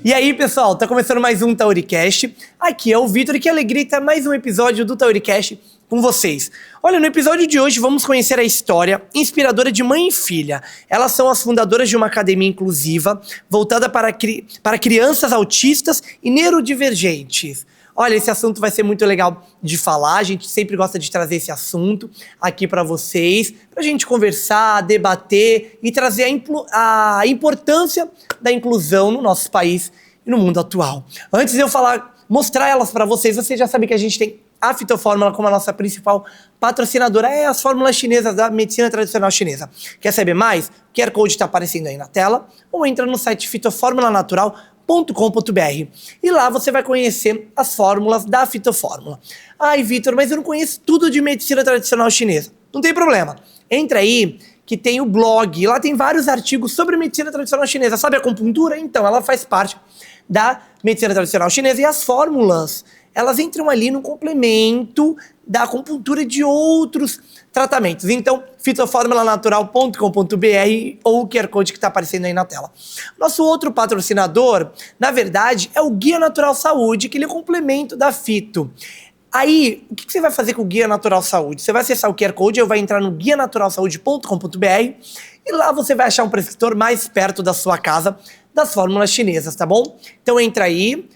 E aí, pessoal, tá começando mais um Tauricast. Aqui é o Vitor e que alegria estar mais um episódio do Tauricast com vocês. Olha, no episódio de hoje vamos conhecer a história inspiradora de mãe e filha. Elas são as fundadoras de uma academia inclusiva voltada para crianças autistas e neurodivergentes. Olha, esse assunto vai ser muito legal de falar, a gente sempre gosta de trazer esse assunto aqui para vocês, pra gente conversar, debater e trazer a importância da inclusão no nosso país e no mundo atual. Antes de eu mostrar elas para vocês, vocês já sabem que a gente tem a Fitofórmula como a nossa principal patrocinadora, é as fórmulas chinesas da medicina tradicional chinesa. Quer saber mais? O QR Code está aparecendo aí na tela, ou entra no site fitoformulanatural.com.br e lá você vai conhecer as fórmulas da Fitofórmula. Ai, Vitor, mas eu não conheço tudo de medicina tradicional chinesa. Não tem problema. Entra aí que tem o blog, lá tem vários artigos sobre medicina tradicional chinesa. Sabe a acupuntura? Então, ela faz parte da medicina tradicional chinesa e as fórmulas, elas entram ali no complemento da acupuntura e de outros tratamentos. Então, fitoformulanatural.com.br ou o QR Code que está aparecendo aí na tela. Nosso outro patrocinador, na verdade, é o Guia Natural Saúde, que ele é um complemento da Fito. Aí, o que você vai fazer com o Guia Natural Saúde? Você vai acessar o QR Code ou vai entrar no guianaturalsaude.com.br e lá você vai achar um prescritor mais perto da sua casa das fórmulas chinesas, tá bom? Então entra aí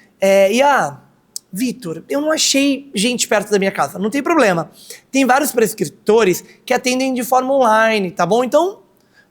Vitor, eu não achei gente perto da minha casa. Não tem problema. Tem vários prescritores que atendem de forma online, tá bom? Então,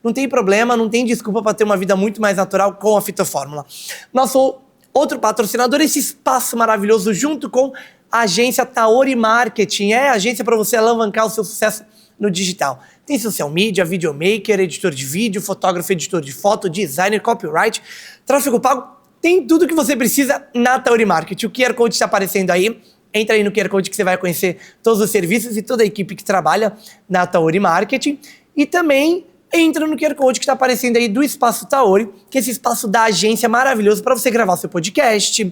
não tem problema, não tem desculpa para ter uma vida muito mais natural com a Fitofórmula. Nosso outro patrocinador é esse espaço maravilhoso junto com a agência Taori Marketing. É a agência para você alavancar o seu sucesso no digital. Tem social media, videomaker, editor de vídeo, fotógrafo, editor de foto, designer, copyright, tráfego pago. Tem tudo que você precisa na Taori Marketing. O QR Code está aparecendo aí. Entra aí no QR Code que você vai conhecer todos os serviços e toda a equipe que trabalha na Taori Marketing. E também entra no QR Code que está aparecendo aí do Espaço Taori, que é esse espaço da agência maravilhoso para você gravar o seu podcast,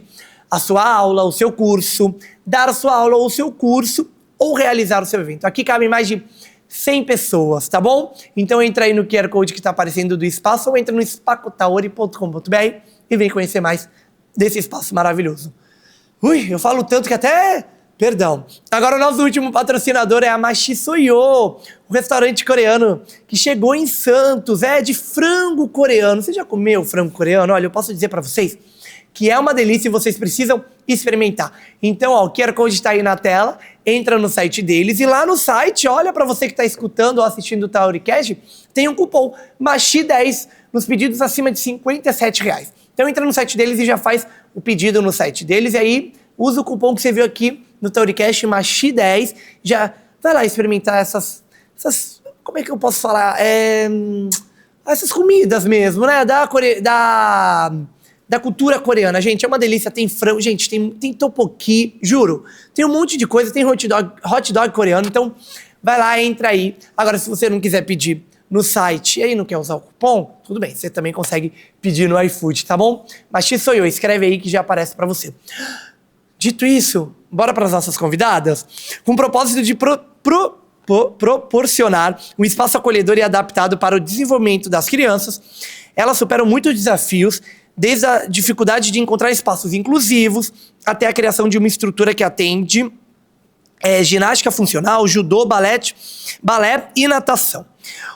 a sua aula, o seu curso, dar a sua aula ou o seu curso ou realizar o seu evento. Aqui cabem mais de 100 pessoas, tá bom? Então entra aí no QR Code que está aparecendo do espaço ou entra no espacotaori.com.br e vem conhecer mais desse espaço maravilhoso. Ui, eu falo tanto que até... Perdão. Agora o nosso último patrocinador é a Machi Soyo, um restaurante coreano que chegou em Santos, de frango coreano. Você já comeu frango coreano? Olha, eu posso dizer pra vocês que é uma delícia e vocês precisam experimentar. Então, ó, o QR Code está aí na tela, entra no site deles e lá no site, olha pra você que tá escutando ou assistindo o Tauricast, tem um cupom MACHI10 nos pedidos acima de R$57. Então entra no site deles e já faz o pedido no site deles e aí usa o cupom que você viu aqui no Tauricast, MACHI10, já vai lá experimentar essas como é que eu posso falar? Essas comidas mesmo, né? Da cultura coreana. Gente, é uma delícia, tem frango, gente, tem tteokbokki, juro. Tem um monte de coisa, tem hot dog coreano, então vai lá, entra aí. Agora, se você não quiser pedir no site e aí não quer usar o cupom, tudo bem, você também consegue pedir no iFood, tá bom? Machi Soyo, escreve aí que já aparece pra você. Dito isso, bora para as nossas convidadas? Com o propósito de proporcionar um espaço acolhedor e adaptado para o desenvolvimento das crianças, elas superam muitos desafios, desde a dificuldade de encontrar espaços inclusivos até a criação de uma estrutura que atende ginástica funcional, judô, balé e natação.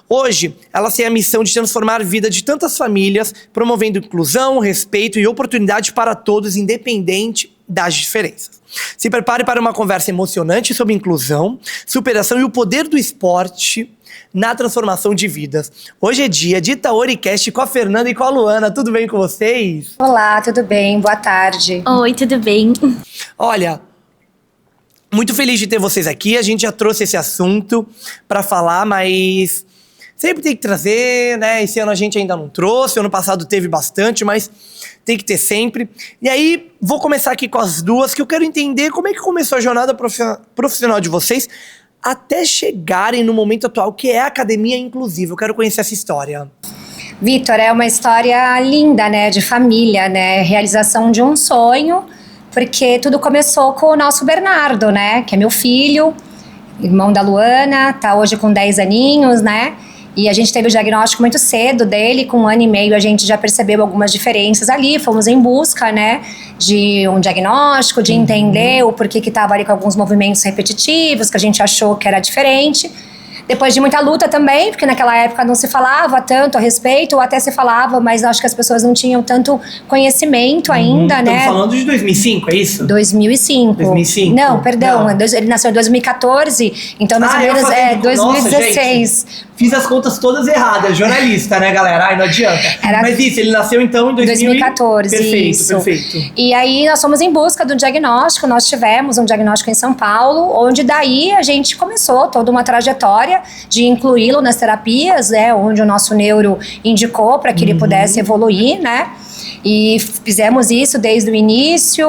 Hoje, elas têm a missão de transformar a vida de tantas famílias, promovendo inclusão, respeito e oportunidade para todos, independente das diferenças. Se prepare para uma conversa emocionante sobre inclusão, superação e o poder do esporte na transformação de vidas. Hoje é dia de Taoricast com a Fernanda e com a Luana. Tudo bem com vocês? Olá, tudo bem? Boa tarde. Oi, tudo bem? Olha, muito feliz de ter vocês aqui. A gente já trouxe esse assunto para falar, mas sempre tem que trazer, né? Esse ano a gente ainda não trouxe, ano passado teve bastante, mas tem que ter sempre. E aí, vou começar aqui com as duas, que eu quero entender como é que começou a jornada profissional de vocês até chegarem no momento atual, que é a Academia Inclusiva. Eu quero conhecer essa história. Vitor, é uma história linda, né? De família, né? Realização de um sonho, porque tudo começou com o nosso Bernardo, né? Que é meu filho, irmão da Luana, tá hoje com 10 aninhos, né? E a gente teve o diagnóstico muito cedo dele, com 1 ano e meio a gente já percebeu algumas diferenças ali, fomos em busca, né, de um diagnóstico, de entender o porquê que estava ali com alguns movimentos repetitivos, que a gente achou que era diferente. Depois de muita luta também, porque naquela época não se falava tanto a respeito, ou até se falava, mas acho que as pessoas não tinham tanto conhecimento ainda, né? Estamos falando de 2005, é isso? 2005. 2005. Não, perdão, Não. Ele nasceu em 2014, então mais ou menos 2016. Nossa, gente, fiz as contas todas erradas, jornalista, né, galera? Ai, não adianta. Mas isso, ele nasceu então em 2014, Perfeito, isso. perfeito. E aí nós fomos em busca do diagnóstico, nós tivemos um diagnóstico em São Paulo, onde daí a gente começou toda uma trajetória de incluí-lo nas terapias, né, onde o nosso neuro indicou para que ele pudesse evoluir, né? E fizemos isso desde o início,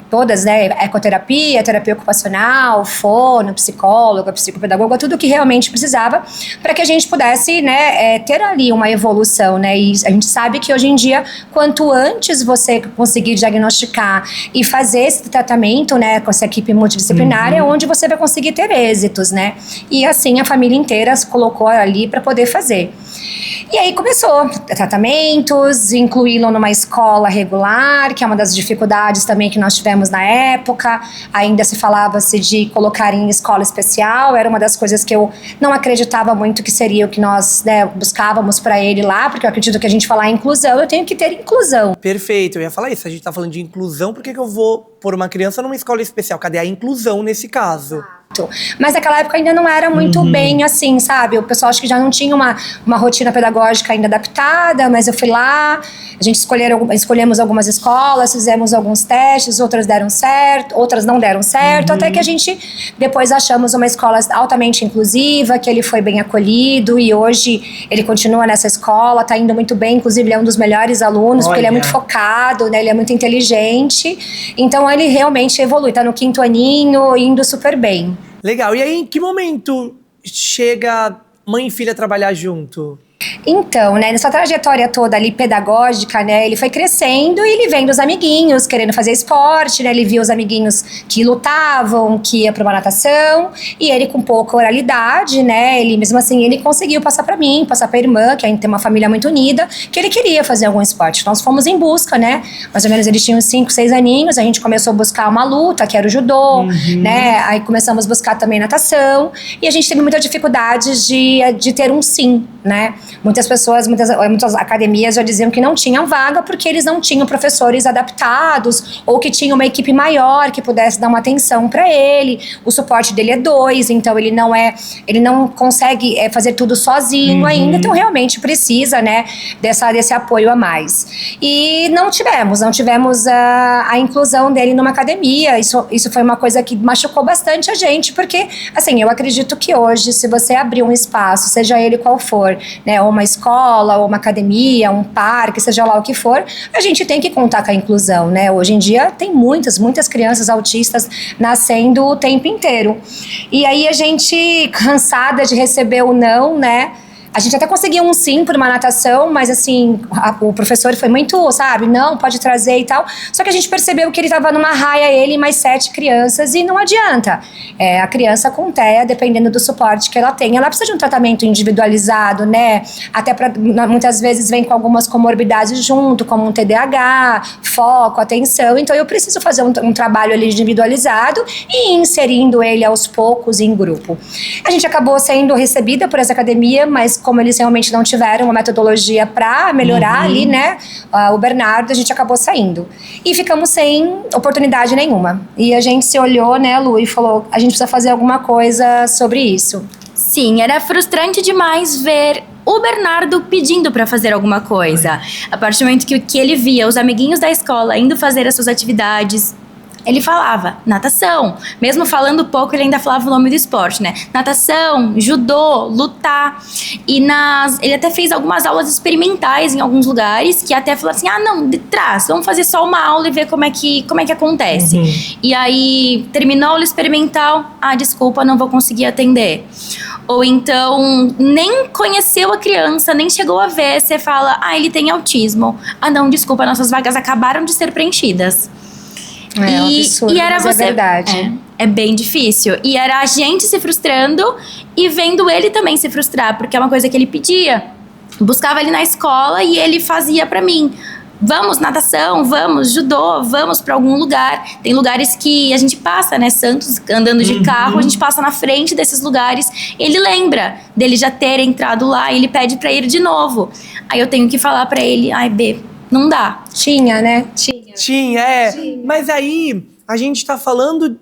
todas, né, ecoterapia, terapia ocupacional, fono, psicóloga, psicopedagoga, tudo que realmente precisava para que a gente pudesse, né, ter ali uma evolução, né, e a gente sabe que hoje em dia, quanto antes você conseguir diagnosticar e fazer esse tratamento, né, com essa equipe multidisciplinar, é onde você vai conseguir ter êxitos, né, e assim a família inteira se colocou ali para poder fazer. E aí começou tratamentos, incluí-lo numa escola regular, que é uma das dificuldades também que nós tivemos na época. Ainda se falava-se de colocar em escola especial, era uma das coisas que eu não acreditava muito que seria o que nós, né, buscávamos para ele lá, porque eu acredito que a gente falar em inclusão, eu tenho que ter inclusão. Perfeito, eu ia falar isso, a gente tá falando de inclusão, por que eu vou pôr uma criança numa escola especial? Cadê a inclusão nesse caso? Mas naquela época ainda não era muito bem assim, sabe? O pessoal acho que já não tinha uma rotina pedagógica ainda adaptada, mas eu fui lá, a gente escolhemos algumas escolas, fizemos alguns testes, outras deram certo, outras não deram certo, até que a gente depois achamos uma escola altamente inclusiva, que ele foi bem acolhido e hoje ele continua nessa escola, tá indo muito bem, inclusive ele é um dos melhores alunos, porque ele é muito focado, né? Ele é muito inteligente, então ele realmente evolui, tá no 5º aninho, indo super bem. Legal. E aí, em que momento chega mãe e filha trabalhar junto? Então, né, nessa trajetória toda ali pedagógica, né, ele foi crescendo e ele vendo os amiguinhos querendo fazer esporte, né, ele viu os amiguinhos que lutavam, que ia para uma natação, e ele com pouca oralidade, né, ele mesmo assim, ele conseguiu passar para mim, passar para a irmã, que a gente tem uma família muito unida, que ele queria fazer algum esporte. Nós fomos em busca, né, mais ou menos eles tinham 5, 6 aninhos, a gente começou a buscar uma luta, que era o judô, né, aí começamos a buscar também natação, e a gente teve muita dificuldade de ter um sim, né. Muitas pessoas, muitas academias já diziam que não tinham vaga porque eles não tinham professores adaptados ou que tinham uma equipe maior que pudesse dar uma atenção para ele. O suporte dele é 2, então ele não consegue fazer tudo sozinho ainda, então realmente precisa, né, desse apoio a mais. E não tivemos a inclusão dele numa academia. Isso foi uma coisa que machucou bastante a gente, porque, assim, eu acredito que hoje, se você abrir um espaço, seja ele qual for, né, ou uma escola, ou uma academia, um parque, seja lá o que for, a gente tem que contar com a inclusão, né? Hoje em dia tem muitas crianças autistas nascendo o tempo inteiro. E aí a gente, cansada de receber o não, né? A gente até conseguiu um sim por uma natação, mas assim, o professor foi muito, sabe, não, pode trazer e tal. Só que a gente percebeu que ele estava numa raia, ele e mais 7 crianças, e não adianta. A criança com TEA, dependendo do suporte que ela tem, ela precisa de um tratamento individualizado, né? Até muitas vezes vem com algumas comorbidades junto, como um TDAH, foco, atenção. Então eu preciso fazer um trabalho ali individualizado e inserindo ele aos poucos em grupo. A gente acabou sendo recebida por essa academia, mas como eles realmente não tiveram uma metodologia para melhorar ali, né, o Bernardo, a gente acabou saindo. E ficamos sem oportunidade nenhuma. E a gente se olhou, né, Lu, e falou, a gente precisa fazer alguma coisa sobre isso. Sim, era frustrante demais ver o Bernardo pedindo para fazer alguma coisa. A partir do momento que ele via os amiguinhos da escola indo fazer as suas atividades, ele falava natação, mesmo falando pouco, ele ainda falava o nome do esporte, né? Natação, judô, lutar. E ele até fez algumas aulas experimentais em alguns lugares, que até falou assim, não, de trás, vamos fazer só uma aula e ver como é que acontece. E aí, terminou a aula experimental, desculpa, não vou conseguir atender. Ou então, nem conheceu a criança, nem chegou a ver, você fala, ele tem autismo. Não, desculpa, nossas vagas acabaram de ser preenchidas. É um absurdo, e era mas é verdade. É bem difícil. E era a gente se frustrando e vendo ele também se frustrar, porque é uma coisa que ele pedia. Buscava ele na escola e ele fazia pra mim. Vamos, natação, vamos, judô, vamos pra algum lugar. Tem lugares que a gente passa, né? Santos, andando de carro, a gente passa na frente desses lugares. Ele lembra dele já ter entrado lá e ele pede pra ir de novo. Aí eu tenho que falar pra ele, ai, B, não dá. Tinha, né? Tinha. Mas aí, a gente tá falando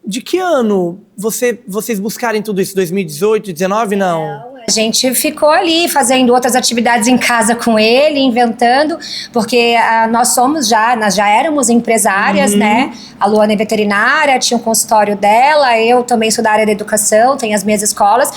de que ano vocês buscarem tudo isso? 2018, 2019, não? A gente ficou ali fazendo outras atividades em casa com ele, inventando, porque nós já éramos empresárias, né? A Luana é veterinária, tinha um consultório dela, eu também sou da área da educação, tenho as minhas escolas.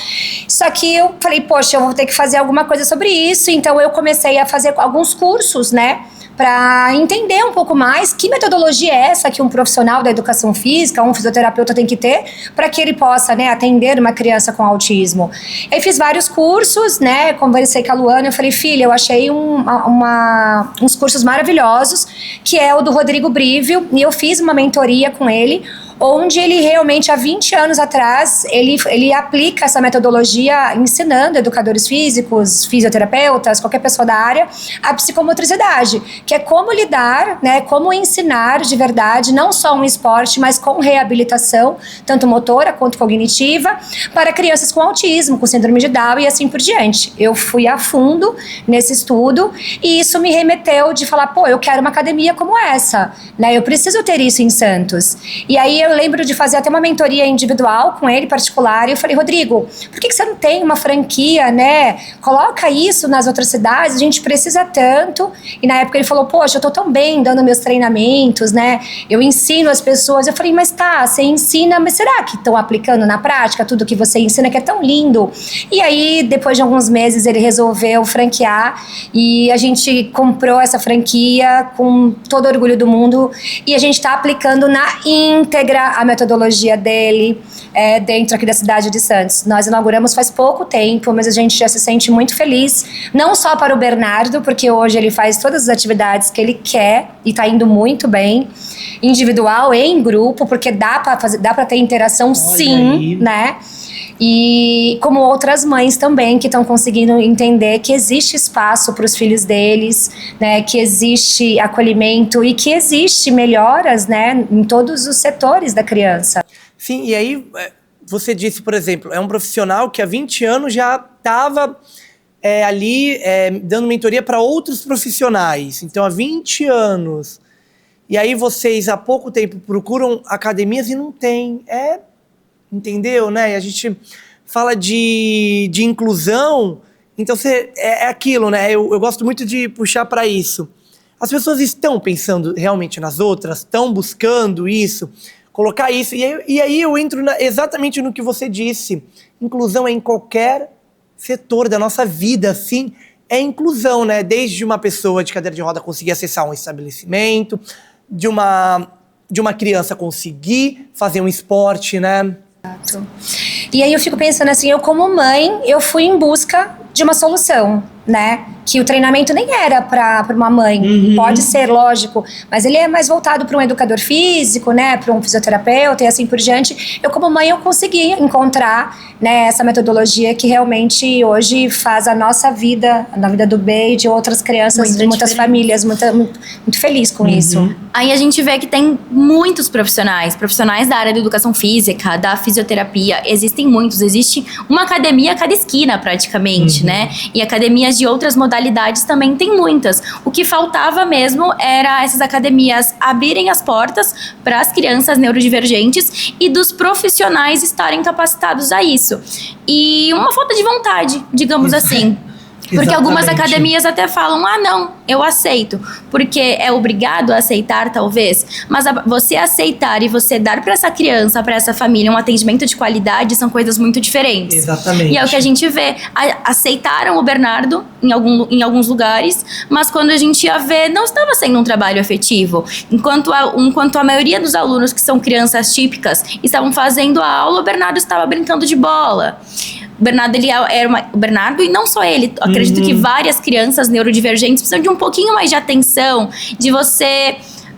Só que eu falei, poxa, eu vou ter que fazer alguma coisa sobre isso, então eu comecei a fazer alguns cursos, né? Para entender um pouco mais que metodologia é essa que um profissional da educação física, um fisioterapeuta tem que ter para que ele possa, né, atender uma criança com autismo. Eu fiz vários cursos, né, conversei com a Luana, eu falei, filha, eu achei uns cursos maravilhosos, que é o do Rodrigo Brívio, e eu fiz uma mentoria com ele, onde ele realmente, há 20 anos atrás, ele aplica essa metodologia ensinando educadores físicos, fisioterapeutas, qualquer pessoa da área, a psicomotricidade, que é como lidar, né, como ensinar de verdade, não só um esporte, mas com reabilitação, tanto motora quanto cognitiva, para crianças com autismo, com síndrome de Down e assim por diante. Eu fui a fundo nesse estudo e isso me remeteu de falar, pô, eu quero uma academia como essa, né, eu preciso ter isso em Santos. E aí eu lembro de fazer até uma mentoria individual com ele, particular, e eu falei, Rodrigo, por que você não tem uma franquia, né? Coloca isso nas outras cidades, a gente precisa tanto. E na época ele falou, poxa, eu tô tão bem dando meus treinamentos, né? Eu ensino as pessoas. Eu falei, mas tá, você ensina, mas será que estão aplicando na prática tudo que você ensina, que é tão lindo? E aí, depois de alguns meses, ele resolveu franquear e a gente comprou essa franquia com todo o orgulho do mundo e a gente tá aplicando na íntegra a metodologia dele dentro aqui da cidade de Santos. Nós inauguramos faz pouco tempo, mas a gente já se sente muito feliz, não só para o Bernardo, porque hoje ele faz todas as atividades que ele quer e tá indo muito bem, individual e em grupo, porque dá para ter interação. Olha sim, aí. Né? E como outras mães também que estão conseguindo entender que existe espaço para os filhos deles, né, que existe acolhimento e que existe melhoras, né, em todos os setores da criança. Sim, e aí você disse, por exemplo, é um profissional que há 20 anos já estava ali dando mentoria para outros profissionais. Então, há 20 anos. E aí vocês há pouco tempo procuram academias e não tem. Entendeu, né? E a gente fala de inclusão, então é aquilo, né? Eu gosto muito de puxar para isso. As pessoas estão pensando realmente nas outras, estão buscando isso, colocar isso. E aí eu entro exatamente no que você disse. Inclusão é em qualquer setor da nossa vida, assim, é inclusão, né? Desde uma pessoa de cadeira de roda conseguir acessar um estabelecimento, de uma criança conseguir fazer um esporte, né? Exato. E aí eu fico pensando assim, eu como mãe, eu fui em busca de uma solução, né? Que o treinamento nem era para uma mãe, pode ser, lógico, mas ele é mais voltado para um educador físico, né? Para um fisioterapeuta e assim por diante. Eu como mãe, eu consegui encontrar, né, essa metodologia que realmente hoje faz a nossa vida, na vida do B e de outras crianças, de muitas famílias, muito feliz com isso. Aí a gente vê que tem muitos profissionais da área da educação física, da fisioterapia, existem muitos, existe uma academia a cada esquina praticamente, né? E academias de outras modalidades também tem muitas. O que faltava mesmo era essas academias abrirem as portas para as crianças neurodivergentes e dos profissionais estarem capacitados a isso. E uma falta de vontade, digamos assim. Porque algumas academias até falam, não, eu aceito. Porque é obrigado a aceitar, talvez. Mas você aceitar e você dar para essa criança, para essa família, um atendimento de qualidade são coisas muito diferentes. Exatamente. E é o que a gente vê. Aceitaram o Bernardo em alguns lugares, mas quando a gente ia ver, não estava sendo um trabalho efetivo. Enquanto a maioria dos alunos que são crianças típicas estavam fazendo a aula, o Bernardo estava brincando de bola. O Bernardo, o Bernardo, e não só ele, acredito que várias crianças neurodivergentes precisam de um pouquinho mais de atenção, de você...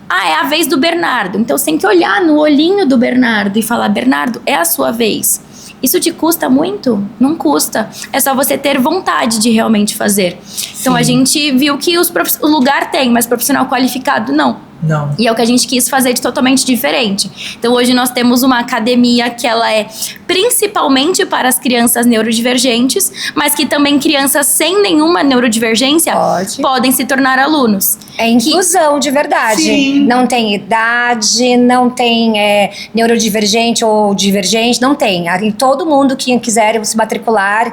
é a vez do Bernardo. Então você tem que olhar no olhinho do Bernardo e falar, Bernardo, é a sua vez. Isso te custa muito? Não custa. É só você ter vontade de realmente fazer. Então, a gente viu que o lugar tem, mas profissional qualificado, não. Não. E é o que a gente quis fazer de totalmente diferente. Então, hoje nós temos uma academia que ela é principalmente para as crianças neurodivergentes, mas que também crianças sem nenhuma neurodivergência podem se tornar alunos. É inclusão de verdade. Sim. Não tem idade, não tem neurodivergente ou divergente, não tem. Todo mundo que quiser se matricular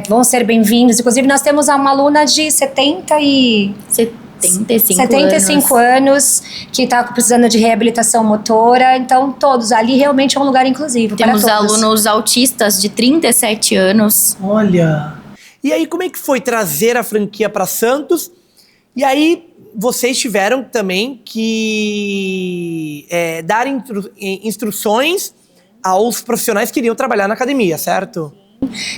vão ser bem-vindos. Inclusive, nós temos uma aluna de 75 anos que está precisando de reabilitação motora. Então, todos ali realmente é um lugar inclusivo. Temos para todos. alunos autistas de 37 anos. Olha! E aí, como é que foi trazer a franquia para Santos? E aí, vocês tiveram também que dar instruções aos profissionais que iriam trabalhar na academia, certo?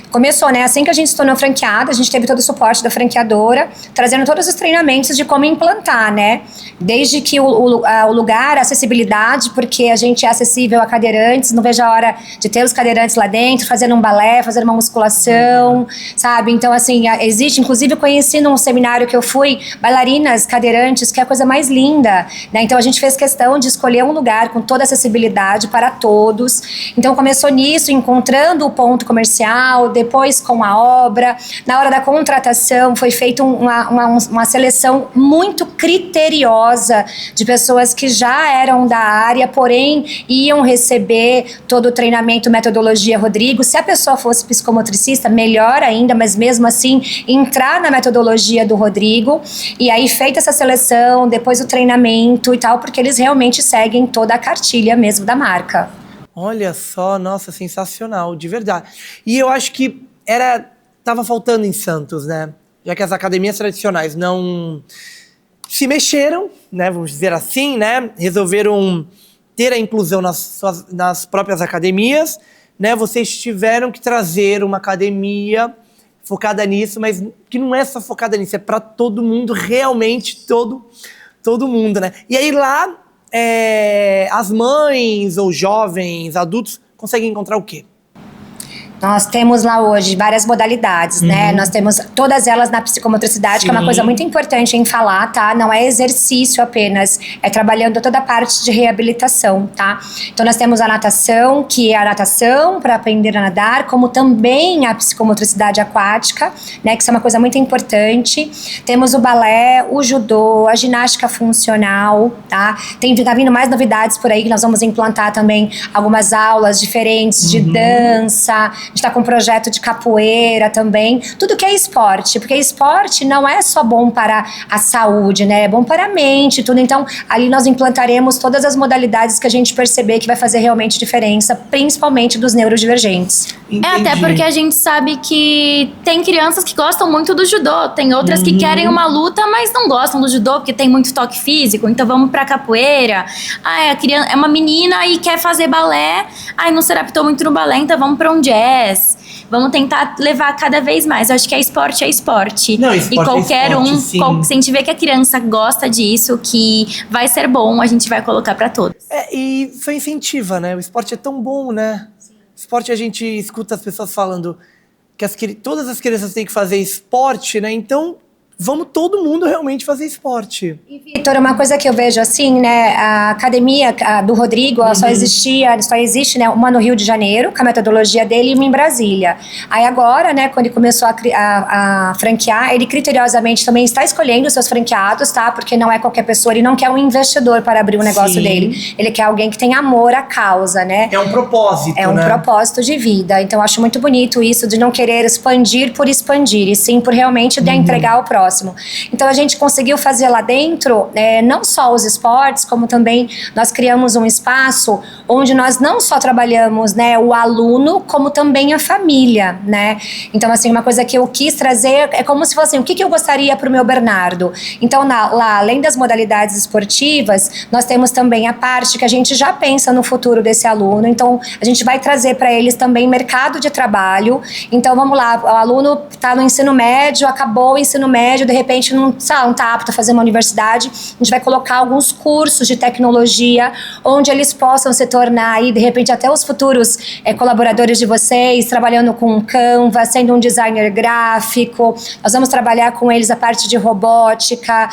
Começou, né? Assim que a gente se tornou franqueada, a gente teve todo o suporte da franqueadora, trazendo todos os treinamentos de como implantar, né? Desde que o lugar, a acessibilidade, porque a gente é acessível a cadeirantes, não vejo a hora de ter os cadeirantes lá dentro, fazendo um balé, fazendo uma musculação, sabe? Então, assim, existe, inclusive eu conheci num seminário que eu fui, bailarinas cadeirantes, que é a coisa mais linda, né? Então, a gente fez questão de escolher um lugar com toda a acessibilidade para todos. Então, começou nisso, encontrando o ponto comercial, depois com a obra. Na hora da contratação foi feita uma seleção muito criteriosa de pessoas que já eram da área, porém iam receber todo o treinamento, metodologia Rodrigo. Se a pessoa fosse psicomotricista, melhor ainda, mas mesmo assim entrar na metodologia do Rodrigo. E aí feita essa seleção, depois o treinamento e tal, porque eles realmente seguem toda a cartilha mesmo da marca. Olha só, nossa, sensacional, de verdade. E eu acho que tava faltando em Santos, né? Já que as academias tradicionais não se mexeram, né? Vamos dizer assim, né? Resolveram ter a inclusão nas próprias academias, né? Vocês tiveram que trazer uma academia focada nisso, mas que não é só focada nisso, é para todo mundo, realmente todo mundo, né? E aí lá as mães ou jovens, adultos, conseguem encontrar o quê? Nós temos lá hoje várias modalidades, né? Nós temos todas elas na psicomotricidade, que é uma coisa muito importante em falar, tá? Não é exercício apenas, é trabalhando toda a parte de reabilitação, tá? Então nós temos a natação, que é a natação para aprender a nadar, como também a psicomotricidade aquática, né? Que isso é uma coisa muito importante. Temos o balé, o judô, a ginástica funcional, tá? Tá vindo mais novidades por aí, que nós vamos implantar também algumas aulas diferentes de dança. A gente está com um projeto de capoeira também, tudo que é esporte, porque esporte não é só bom para a saúde, né? É bom para a mente, tudo. Então, ali nós implantaremos todas as modalidades que a gente perceber que vai fazer realmente diferença, principalmente dos neurodivergentes. Entendi. Até porque a gente sabe que tem crianças que gostam muito do judô, tem outras que querem uma luta, mas não gostam do judô porque tem muito toque físico, então vamos pra capoeira. A criança é uma menina e quer fazer balé, não se adaptou muito no balé, então vamos pra um jazz. Vamos tentar levar cada vez mais. Eu acho que esporte é esporte. Não, esporte e qualquer esporte, se a gente vê que a criança gosta disso, que vai ser bom, a gente vai colocar pra todos. E isso incentiva, né? O esporte é tão bom, né? O esporte, a gente escuta as pessoas falando que todas as crianças têm que fazer esporte, né? Então, vamos todo mundo realmente fazer esporte. E, Vitor, uma coisa que eu vejo assim, né, a academia do Rodrigo, ela só existe, né, uma no Rio de Janeiro, com a metodologia dele, e uma em Brasília. Aí agora, né, quando ele começou a franquear, ele criteriosamente também está escolhendo os seus franqueados, tá? Porque não é qualquer pessoa, ele não quer um investidor para abrir o negócio dele. Ele quer alguém que tenha amor à causa, né? É um propósito, É um propósito de vida. Então, eu acho muito bonito isso, de não querer expandir por expandir, e sim por realmente entregar ao próximo. Então a gente conseguiu fazer lá dentro não só os esportes, como também nós criamos um espaço onde nós não só trabalhamos, né, o aluno, como também a família, né? Então assim, uma coisa que eu quis trazer é como se fosse assim, o que eu gostaria para o meu Bernardo. Então lá, além das modalidades esportivas, nós temos também a parte que a gente já pensa no futuro desse aluno. Então a gente vai trazer para eles também mercado de trabalho. Então vamos lá, o aluno está no ensino médio, acabou o ensino médio, médio, de repente não tá apto a fazer uma universidade, a gente vai colocar alguns cursos de tecnologia, onde eles possam se tornar aí, de repente, até os futuros colaboradores de vocês, trabalhando com Canva, sendo um designer gráfico. Nós vamos trabalhar com eles a parte de robótica,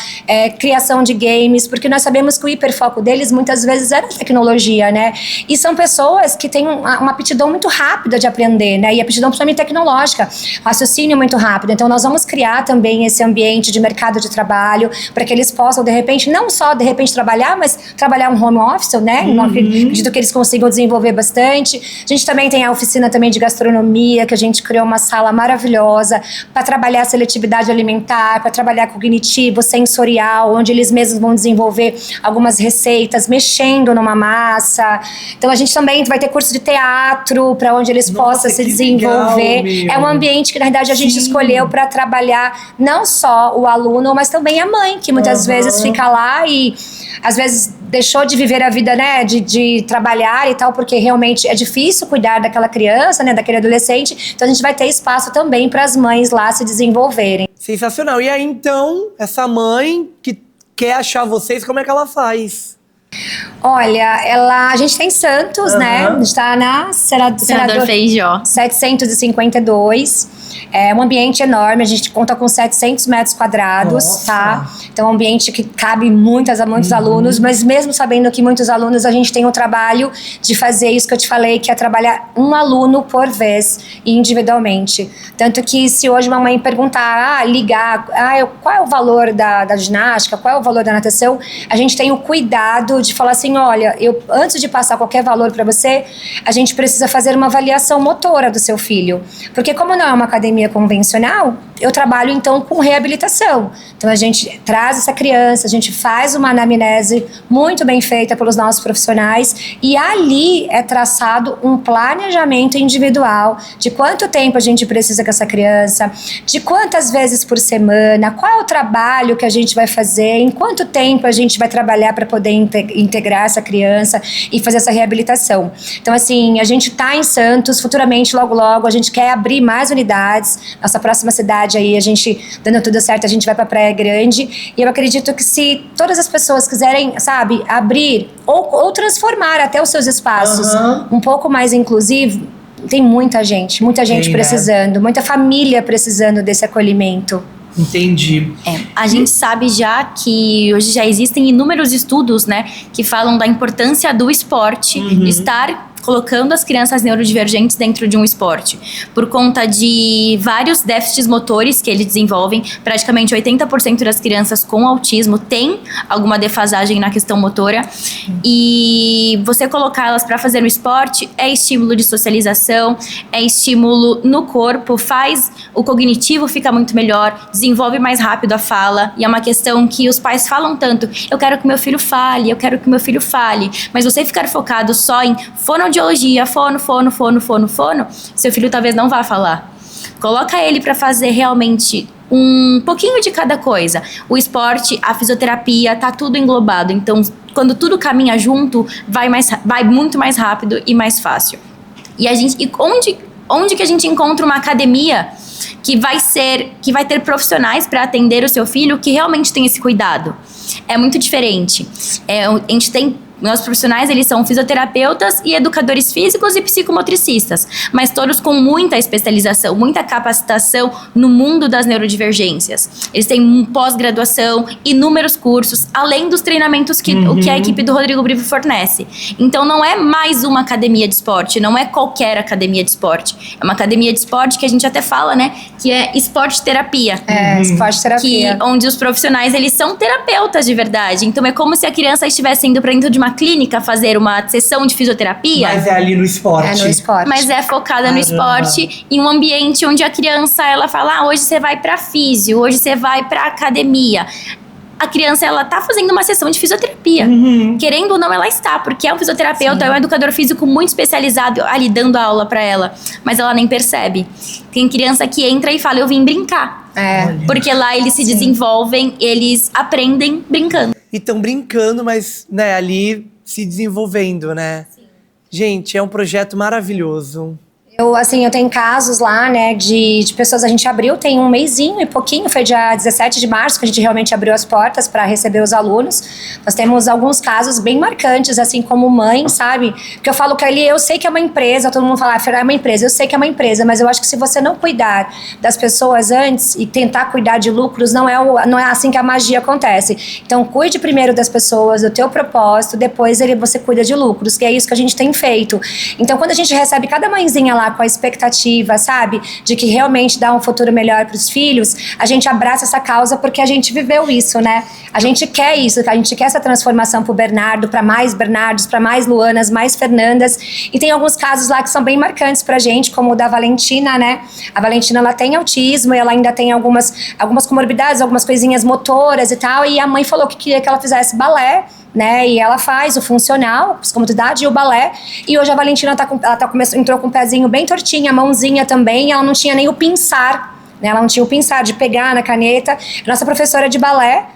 criação de games, porque nós sabemos que o hiperfoco deles muitas vezes é na tecnologia, né? E são pessoas que têm uma aptidão muito rápida de aprender, né? E aptidão principalmente tecnológica, raciocínio muito rápido. Então nós vamos criar também esse ambiente de mercado de trabalho para que eles possam, de repente, não só de repente trabalhar, mas trabalhar um home office, né? Acredito que eles consigam desenvolver bastante. A gente também tem a oficina também de gastronomia, que a gente criou uma sala maravilhosa para trabalhar a seletividade alimentar, para trabalhar cognitivo, sensorial, onde eles mesmos vão desenvolver algumas receitas, mexendo numa massa. Então a gente também vai ter curso de teatro, para onde eles possam se desenvolver. Legal, é um ambiente que, na verdade, a gente escolheu para trabalhar não só o aluno, mas também a mãe, que muitas vezes fica lá e às vezes deixou de viver a vida, né, de trabalhar e tal, porque realmente é difícil cuidar daquela criança, né, daquele adolescente. Então a gente vai ter espaço também para as mães lá se desenvolverem. Sensacional. E aí, então, essa mãe que quer achar vocês, como é que ela faz? Olha, a gente tem Santos, né? A gente tá na Senador Feijó 752. É um ambiente enorme, a gente conta com 700 metros quadrados, tá? Então é um ambiente que cabe muitos alunos, mas mesmo sabendo que muitos alunos, a gente tem o trabalho de fazer isso que eu te falei, que é trabalhar um aluno por vez, individualmente. Tanto que se hoje uma mãe perguntar, qual é o valor da ginástica, qual é o valor da natação, a gente tem o cuidado de falar assim, olha, antes de passar qualquer valor para você, a gente precisa fazer uma avaliação motora do seu filho. Porque como não é uma academia convencional, eu trabalho então com reabilitação. Então a gente traz essa criança, a gente faz uma anamnese muito bem feita pelos nossos profissionais e ali é traçado um planejamento individual de quanto tempo a gente precisa com essa criança, de quantas vezes por semana, qual é o trabalho que a gente vai fazer, em quanto tempo a gente vai trabalhar para poder integrar essa criança e fazer essa reabilitação. Então assim, a gente tá em Santos, futuramente, logo a gente quer abrir mais unidades. Nossa próxima cidade aí, a gente, dando tudo certo, a gente vai pra Praia Grande. E eu acredito que se todas as pessoas quiserem, sabe, abrir ou transformar até os seus espaços um pouco mais inclusivo, tem muita gente precisando, muita família precisando desse acolhimento. Entendi. A gente sabe já que hoje já existem inúmeros estudos, né, que falam da importância do esporte estar colocando as crianças neurodivergentes dentro de um esporte. Por conta de vários déficits motores que eles desenvolvem, praticamente 80% das crianças com autismo têm alguma defasagem na questão motora. E você colocar elas para fazer um esporte é estímulo de socialização, é estímulo no corpo, faz o cognitivo ficar muito melhor, desenvolve mais rápido a fala. E é uma questão que os pais falam tanto, eu quero que meu filho fale, mas você ficar focado só em fonoaudiologia, fono, seu filho talvez não vá falar. Coloca ele para fazer realmente um pouquinho de cada coisa. O esporte, a fisioterapia, tá tudo englobado. Então, quando tudo caminha junto, vai muito mais rápido e mais fácil. E onde que a gente encontra uma academia que vai ter profissionais para atender o seu filho que realmente tem esse cuidado? É muito diferente. A gente tem nossos profissionais, eles são fisioterapeutas e educadores físicos e psicomotricistas, mas todos com muita especialização, muita capacitação no mundo das neurodivergências. Eles têm pós-graduação, inúmeros cursos, além dos treinamentos que a equipe do Rodrigo Brivo fornece. Então não é mais uma academia de esporte, não é qualquer academia de esporte. É uma academia de esporte que a gente até fala, né, que é esporte terapia. Esporte terapia. Onde os profissionais, eles são terapeutas de verdade. Então é como se a criança estivesse indo para dentro de uma clínica fazer uma sessão de fisioterapia. Mas é ali no esporte. É no esporte. Mas é focada no esporte, em um ambiente onde a criança, ela fala, hoje você vai pra físio, hoje você vai pra academia. A criança, ela tá fazendo uma sessão de fisioterapia. Querendo ou não, ela está, porque é um fisioterapeuta, é um educador físico muito especializado ali dando aula pra ela, mas ela nem percebe. Tem criança que entra e fala, eu vim brincar. Porque lá eles se desenvolvem, eles aprendem brincando. E estão brincando, mas, né, ali se desenvolvendo, né? Sim. Gente, é um projeto maravilhoso. Eu tenho casos lá, né, de pessoas, a gente abriu, tem um mesinho e pouquinho, foi dia 17 de março que a gente realmente abriu as portas para receber os alunos. Nós temos alguns casos bem marcantes, assim, como mãe, sabe? Porque eu falo que ali, eu sei que é uma empresa, todo mundo fala, é uma empresa, eu sei que é uma empresa, mas eu acho que se você não cuidar das pessoas antes e tentar cuidar de lucros, não é assim que a magia acontece. Então, cuide primeiro das pessoas, do teu propósito, depois você cuida de lucros, que é isso que a gente tem feito. Então, quando a gente recebe cada mãezinha lá com a expectativa, sabe, de que realmente dá um futuro melhor para os filhos, a gente abraça essa causa porque a gente viveu isso, né? A gente quer isso, a gente quer essa transformação pro Bernardo, para mais Bernardos, para mais Luanas, mais Fernandas. E tem alguns casos lá que são bem marcantes pra gente, como o da Valentina, né? A Valentina, ela tem autismo e ela ainda tem algumas comorbidades, algumas coisinhas motoras e tal, e a mãe falou que queria que ela fizesse balé, né, e ela faz o funcional, psicomotricidade e o balé, e hoje a Valentina entrou com o pezinho bem tortinho, a mãozinha também, ela não tinha nem o pinçar, né, ela não tinha o pinçar de pegar na caneta. Nossa professora de balé,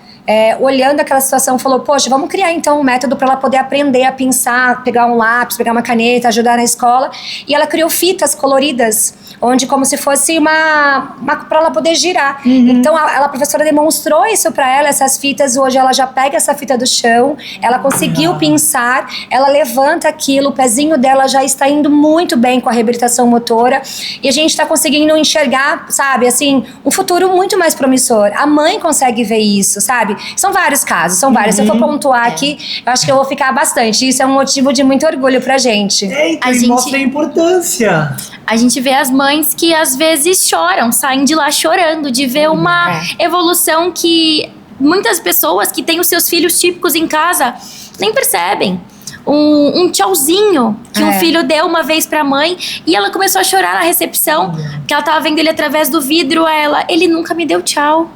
olhando aquela situação, falou, poxa, vamos criar então um método para ela poder aprender a pinçar, pegar um lápis, pegar uma caneta, ajudar na escola, e ela criou fitas coloridas, onde como se fosse uma para ela poder girar. Então a professora demonstrou isso para ela, essas fitas, hoje ela já pega essa fita do chão, ela conseguiu pinçar, ela levanta aquilo, o pezinho dela já está indo muito bem com a reabilitação motora, e a gente está conseguindo enxergar, sabe, assim, um futuro muito mais promissor. A mãe consegue ver isso, sabe? São vários casos, são vários. Se eu for pontuar aqui, eu acho que eu vou ficar bastante. Isso é um motivo de muito orgulho pra gente. Então, mostra a importância. A gente vê as mães que às vezes choram, saem de lá chorando, de ver uma evolução que muitas pessoas que têm os seus filhos típicos em casa nem percebem. Um tchauzinho que um filho deu uma vez pra mãe, e ela começou a chorar na recepção, que ela tava vendo ele através do vidro, ele nunca me deu tchau.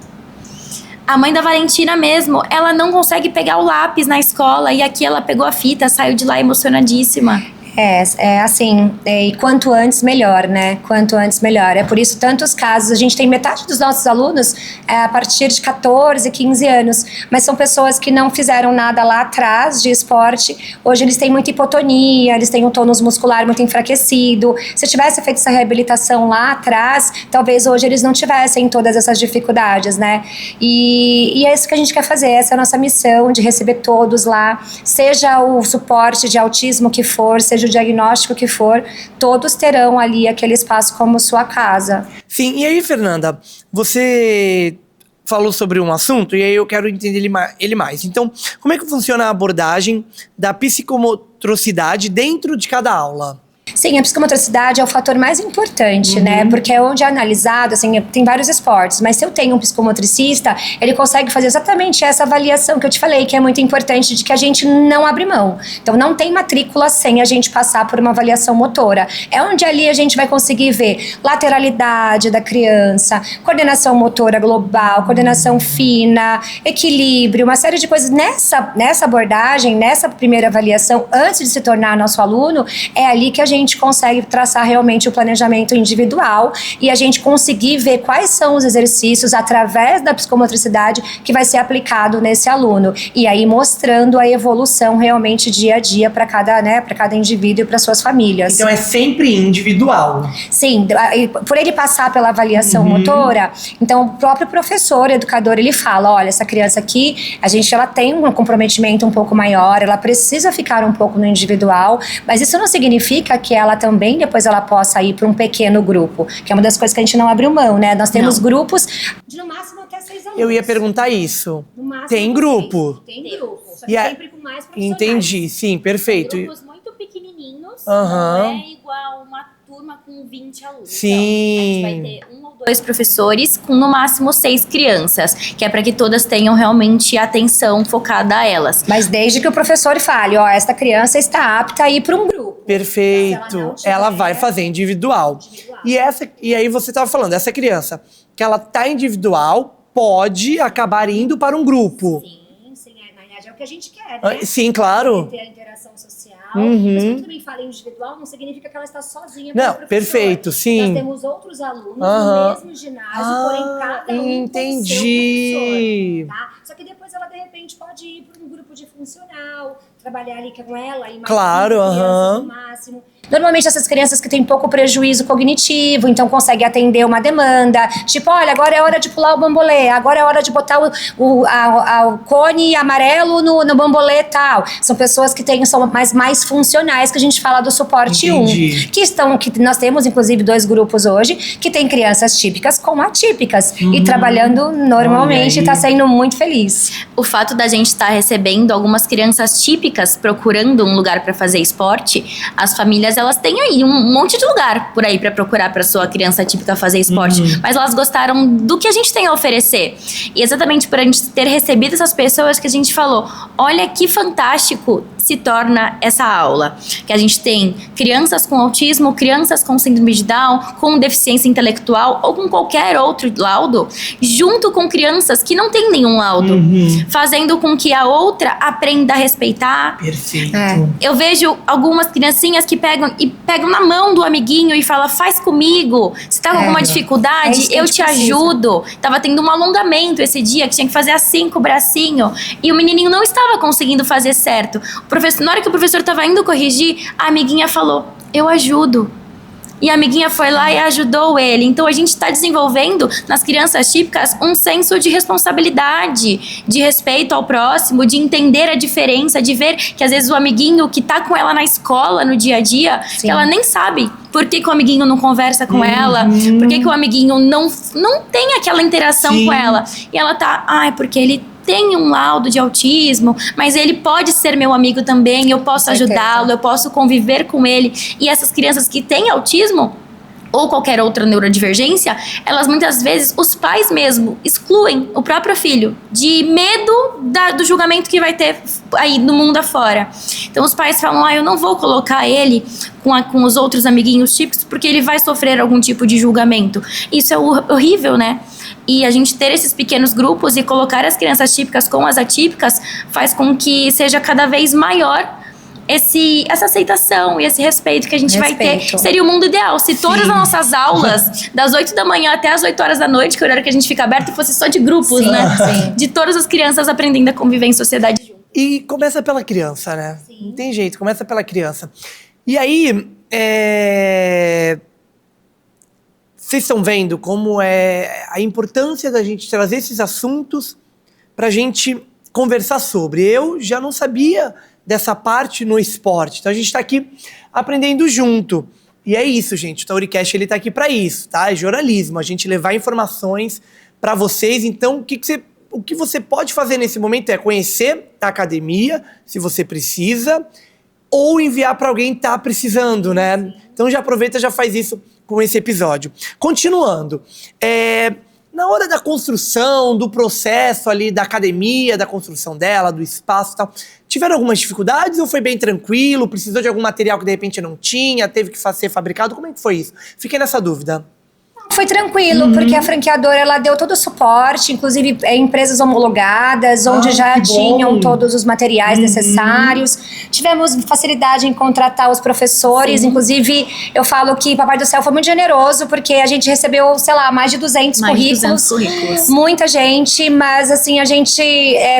A mãe da Valentina mesmo, ela não consegue pegar o lápis na escola, e aqui ela pegou a fita, saiu de lá emocionadíssima. E quanto antes melhor, né? Quanto antes melhor. É por isso tantos casos, a gente tem metade dos nossos alunos a partir de 14, 15 anos, mas são pessoas que não fizeram nada lá atrás de esporte. Hoje eles têm muita hipotonia, eles têm um tônus muscular muito enfraquecido. Se tivesse feito essa reabilitação lá atrás, talvez hoje eles não tivessem todas essas dificuldades, né? E é isso que a gente quer fazer, essa é a nossa missão, de receber todos lá, seja o suporte de autismo que for, seja o diagnóstico que for, todos terão ali aquele espaço como sua casa. Sim, e aí, Fernanda, você falou sobre um assunto e aí eu quero entender ele mais. Então, como é que funciona a abordagem da psicomotricidade dentro de cada aula? Sim, a psicomotricidade é o fator mais importante, né? Porque é onde é analisado, assim, tem vários esportes, mas se eu tenho um psicomotricista, ele consegue fazer exatamente essa avaliação que eu te falei, que é muito importante, de que a gente não abre mão. Então, não tem matrícula sem a gente passar por uma avaliação motora. É onde ali a gente vai conseguir ver lateralidade da criança, coordenação motora global, coordenação fina, equilíbrio, uma série de coisas. Nessa abordagem, nessa primeira avaliação, antes de se tornar nosso aluno, é ali que a gente consegue traçar realmente o planejamento individual e a gente conseguir ver quais são os exercícios através da psicomotricidade que vai ser aplicado nesse aluno. E aí mostrando a evolução realmente dia a dia para cada indivíduo e para suas famílias. Então é sempre individual. Sim, por ele passar pela avaliação motora, então o próprio professor, educador, ele fala, olha, essa criança aqui, ela tem um comprometimento um pouco maior, ela precisa ficar um pouco no individual, mas isso não significa que ela também, depois ela possa ir para um pequeno grupo, que é uma das coisas que a gente não abriu mão, né? Nós temos grupos de no máximo até 6 alunos. Eu ia perguntar isso. Tem grupo. Tem grupo, só que sempre com mais profissionais. Entendi, sim, perfeito. Grupos muito pequenininhos, não é igual uma turma com 20 alunos. Sim. Então, a gente vai ter 1 ou 2 professores com no máximo 6 crianças, que é para que todas tenham realmente atenção focada a elas. Mas desde que o professor fale, ó, esta criança está apta a ir para um grupo. Perfeito. Ela vai fazer individual. E aí você estava falando, essa criança que ela tá individual pode acabar indo para um grupo. Sim, na verdade é o que a gente quer, né? Sim, claro. Ter a interação social. Mas quando também fala individual, não significa que ela está sozinha com o professor. Perfeito, sim. Nós temos outros alunos no mesmo ginásio, porém cada um com o seu professor, tá? Só que depois ela, de repente, pode ir para um grupo de funcional, trabalhar ali com ela. E mais Claro, aham. no máximo. Normalmente essas crianças que têm pouco prejuízo cognitivo, então conseguem atender uma demanda, tipo, olha, agora é hora de pular o bambolê, agora é hora de botar o cone amarelo no bambolê e tal. São pessoas que são mais funcionais, que a gente fala do suporte 1. Que nós temos, inclusive, 2 grupos hoje, que tem crianças típicas com atípicas, e trabalhando normalmente, está sendo muito feliz. O fato da gente estar recebendo algumas crianças típicas procurando um lugar para fazer esporte, as famílias elas têm aí um monte de lugar por aí para procurar para sua criança típica fazer esporte, mas elas gostaram do que a gente tem a oferecer. E exatamente por a gente ter recebido essas pessoas que a gente falou, olha que fantástico se torna essa aula. Que a gente tem crianças com autismo, crianças com síndrome de Down, com deficiência intelectual ou com qualquer outro laudo, junto com crianças que não têm nenhum laudo, fazendo com que a outra aprenda a respeitar. Perfeito. Eu vejo algumas criancinhas que pegam na mão do amiguinho e falam, faz comigo, se tá com alguma dificuldade, eu te ajudo. Tava tendo um alongamento esse dia, que tinha que fazer assim com o bracinho, e o menininho não estava conseguindo fazer certo. Na hora que o professor estava indo corrigir, a amiguinha falou, eu ajudo. E a amiguinha foi lá e ajudou ele. Então a gente está desenvolvendo nas crianças típicas um senso de responsabilidade, de respeito ao próximo, de entender a diferença, de ver que às vezes o amiguinho que tá com ela na escola, no dia a dia, que ela nem sabe por que o amiguinho não conversa com ela, por que o amiguinho não tem aquela interação com ela. E ela tá, porque ele tem um laudo de autismo, mas ele pode ser meu amigo também, eu posso ajudá-lo, eu posso conviver com ele. E essas crianças que têm autismo ou qualquer outra neurodivergência, elas muitas vezes, os pais mesmo, excluem o próprio filho de medo do julgamento que vai ter aí no mundo afora. Então os pais falam, eu não vou colocar ele com os outros amiguinhos típicos porque ele vai sofrer algum tipo de julgamento. Isso é horrível, né? E a gente ter esses pequenos grupos e colocar as crianças típicas com as atípicas faz com que seja cada vez maior essa aceitação e esse respeito que a gente vai ter. Seria o mundo ideal. Se todas as nossas aulas, das 8 da manhã até as 8 horas da noite, que é o horário que a gente fica aberto, fosse só de grupos, né? De todas as crianças aprendendo a conviver em sociedade junto. E começa pela criança, né? Não tem jeito, começa pela criança. E aí, vocês estão vendo como é a importância da gente trazer esses assuntos pra gente conversar sobre. Eu já não sabia dessa parte no esporte. Então a gente tá aqui aprendendo junto. E é isso, gente. O Tauricast, ele tá aqui pra isso, tá? É jornalismo, a gente levar informações pra vocês. Então, o que você pode fazer nesse momento é conhecer a academia, se você precisa, ou enviar pra alguém que tá precisando, né? Então já aproveita, já faz isso com esse episódio. Continuando, na hora da construção, do processo ali da academia, da construção dela, do espaço e tal, tiveram algumas dificuldades ou foi bem tranquilo? Precisou de algum material que de repente não tinha, teve que ser fabricado? Como é que foi isso? Fiquei nessa dúvida. Foi tranquilo, porque a franqueadora, ela deu todo o suporte, inclusive empresas homologadas, onde já tinham todos os materiais necessários. Tivemos facilidade em contratar os professores, inclusive eu falo que Papai do Céu foi muito generoso, porque a gente recebeu, sei lá, mais de 200 currículos. Muita gente, mas assim, a gente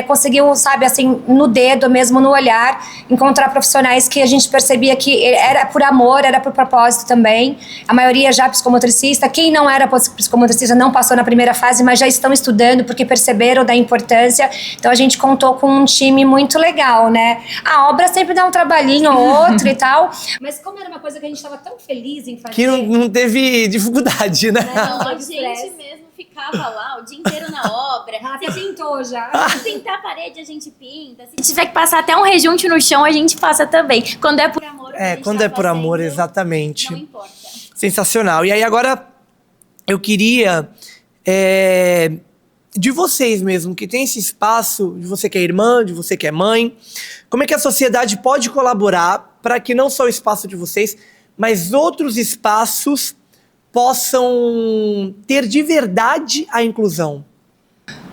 conseguiu, sabe, assim, no dedo mesmo, no olhar, encontrar profissionais que a gente percebia que era por amor, era por propósito também. A maioria já psicomotricista, quem não era psicomotricista não passou na primeira fase, mas já estão estudando porque perceberam da importância. Então a gente contou com um time muito legal, né? A obra sempre dá um trabalhinho ou outro e tal, mas como era uma coisa que a gente estava tão feliz em fazer... Que não teve dificuldade, né? Não, a gente mesmo ficava lá o dia inteiro na obra. Você pintou já. Se pintar a parede, a gente pinta. Se tiver que passar até um rejunte no chão, a gente passa também. Quando é por amor, quando é por amor, exatamente. Não importa. Sensacional. E aí agora... eu queria, de vocês mesmo, que tem esse espaço, de você que é irmã, de você que é mãe, como é que a sociedade pode colaborar para que não só o espaço de vocês, mas outros espaços possam ter de verdade a inclusão?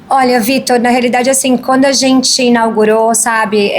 Olha, Vitor, na realidade, assim, quando a gente inaugurou, sabe,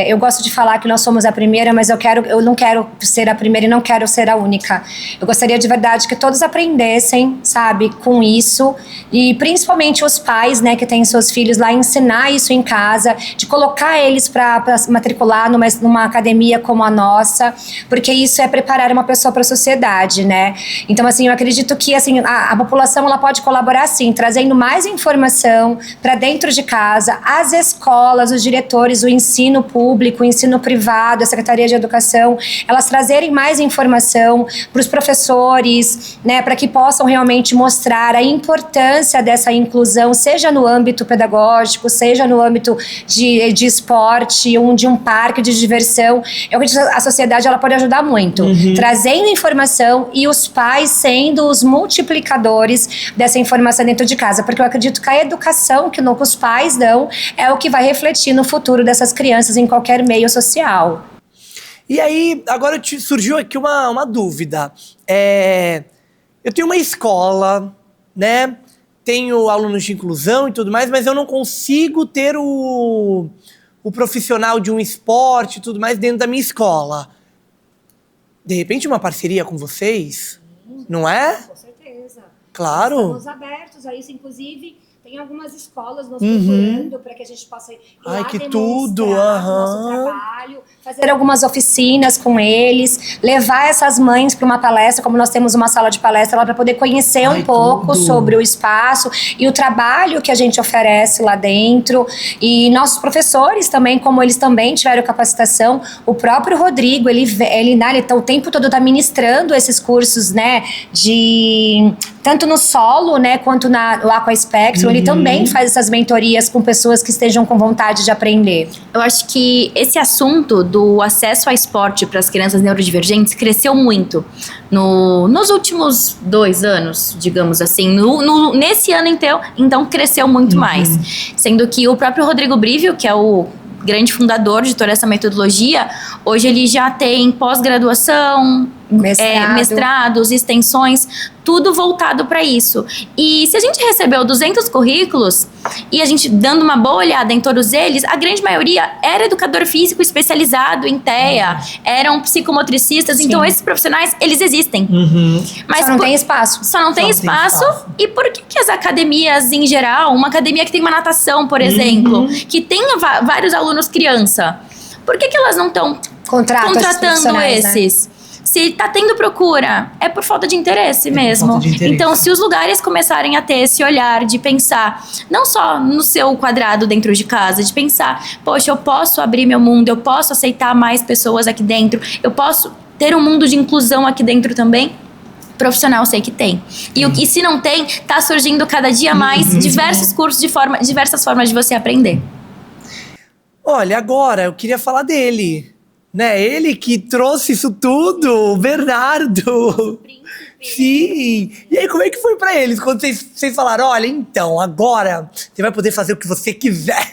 eu gosto de falar que nós somos a primeira, mas eu não quero ser a primeira e não quero ser a única. Eu gostaria de verdade que todos aprendessem, sabe, com isso, e principalmente os pais, né, que têm seus filhos lá, ensinar isso em casa, de colocar eles para matricular numa academia como a nossa, porque isso é preparar uma pessoa para a sociedade, né? Então, assim, eu acredito que, assim, a população, ela pode colaborar, sim, trazendo mais informação para dentro de casa, as escolas, os diretores, o ensino público, o ensino privado, a Secretaria de Educação, elas trazerem mais informação para os professores, né, para que possam realmente mostrar a importância dessa inclusão, seja no âmbito pedagógico, seja no âmbito de esporte, de um parque de diversão. Eu acredito que a sociedade, ela pode ajudar muito, trazendo informação e os pais sendo os multiplicadores dessa informação dentro de casa, porque eu acredito que a educação que os pais dão é o que vai refletir no futuro dessas crianças em qualquer meio social. E aí, agora surgiu aqui uma dúvida. Eu tenho uma escola, né? Tenho alunos de inclusão e tudo mais, mas eu não consigo ter o profissional de um esporte e tudo mais dentro da minha escola. De repente, uma parceria com vocês? Sim, não é? Com certeza. Claro. Estamos abertos a isso, inclusive. Tem algumas escolas nos procurando para que a gente possa ir lá demonstrar nosso trabalho, fazer algumas oficinas com eles, levar essas mães para uma palestra, como nós temos uma sala de palestra lá, para poder conhecer um pouco sobre o espaço e o trabalho que a gente oferece lá dentro. E nossos professores também, como eles também tiveram capacitação, o próprio Rodrigo, ele tá o tempo todo tá ministrando esses cursos, né, tanto no solo, né, quanto no Aqua Spectrum. Ele também faz essas mentorias com pessoas que estejam com vontade de aprender. Eu acho que esse assunto do acesso ao esporte para as crianças neurodivergentes cresceu muito nos últimos 2 anos, digamos assim. Nesse ano, então cresceu muito mais. Sendo que o próprio Rodrigo Brivio, que é o grande fundador de toda essa metodologia, hoje ele já tem pós-graduação, mestrados, extensões, tudo voltado para isso. E se a gente recebeu 200 currículos e a gente dando uma boa olhada em todos eles, a grande maioria era educador físico especializado em TEA, eram psicomotricistas. Sim. Então esses profissionais, eles existem. Mas só não tem espaço. Só não tem espaço. E por que as academias em geral, uma academia que tem uma natação, por exemplo, que tem vários alunos criança, por que elas não estão contratando esses? Né? Se tá tendo procura, é por falta de interesse mesmo. Então, se os lugares começarem a ter esse olhar de pensar, não só no seu quadrado dentro de casa, de pensar, poxa, eu posso abrir meu mundo, eu posso aceitar mais pessoas aqui dentro, eu posso ter um mundo de inclusão aqui dentro também, profissional sei que tem. E se não tem, tá surgindo cada dia mais diversos cursos, diversas formas de você aprender. Olha, agora eu queria falar dele. Né? Ele que trouxe isso tudo, o Bernardo. Sim. E aí, como é que foi pra eles? Quando vocês falaram, olha, então, agora você vai poder fazer o que você quiser.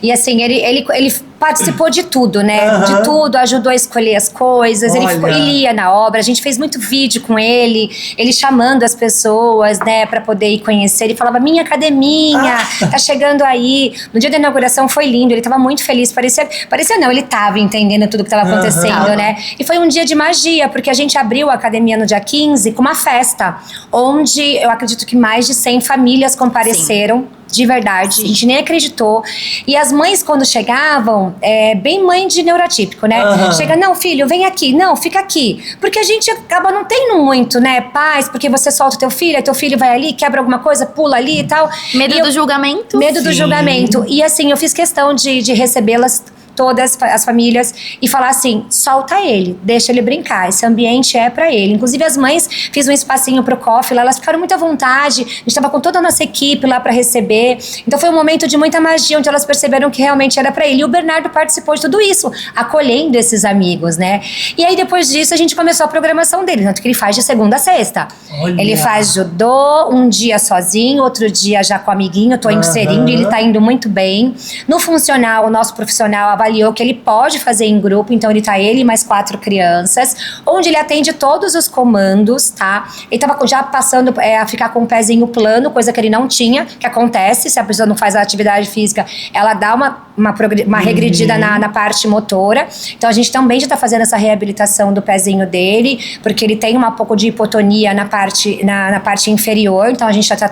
E assim, ele participou de tudo, né? De tudo, ajudou a escolher as coisas. Ele ia na obra, a gente fez muito vídeo com ele chamando as pessoas, né, pra poder ir conhecer. Ele falava, minha academia, tá chegando aí. No dia da inauguração foi lindo, ele tava muito feliz. Parecia não, ele tava entendendo tudo que tava acontecendo, né? E foi um dia de magia, porque a gente abriu a academia no dia 15 com uma festa, onde eu acredito que mais de 100 famílias compareceram. Sim. De verdade, a gente nem acreditou. E as mães, quando chegavam, bem mãe de neurotípico, né? Chega, não, filho, vem aqui, não, fica aqui. Porque a gente acaba não tendo muito, né, paz, porque você solta teu filho vai ali, quebra alguma coisa, pula ali e tal. Medo do julgamento. Medo do julgamento. E assim, eu fiz questão de recebê-las todas as famílias e falar assim, solta ele, deixa ele brincar, esse ambiente é pra ele. Inclusive as mães, fiz um espacinho pro coffee lá, elas ficaram muito à vontade, a gente tava com toda a nossa equipe lá pra receber, então foi um momento de muita magia, onde elas perceberam que realmente era pra ele, e o Bernardo participou de tudo isso, acolhendo esses amigos, né? E aí depois disso a gente começou a programação dele, tanto que ele faz de segunda a sesta. Olha. Ele faz judô, um dia sozinho, outro dia já com o amiguinho, tô inserindo, e ele tá indo muito bem. No funcional, o nosso profissional, a avaliou que ele pode fazer em grupo, então ele e mais 4 crianças, onde ele atende todos os comandos, tá? Ele tava já passando a ficar com o pezinho plano, coisa que ele não tinha, que acontece, se a pessoa não faz a atividade física, ela dá uma regredida na parte motora. Então a gente também já tá fazendo essa reabilitação do pezinho dele, porque ele tem um pouco de hipotonia na parte inferior, então a gente já tá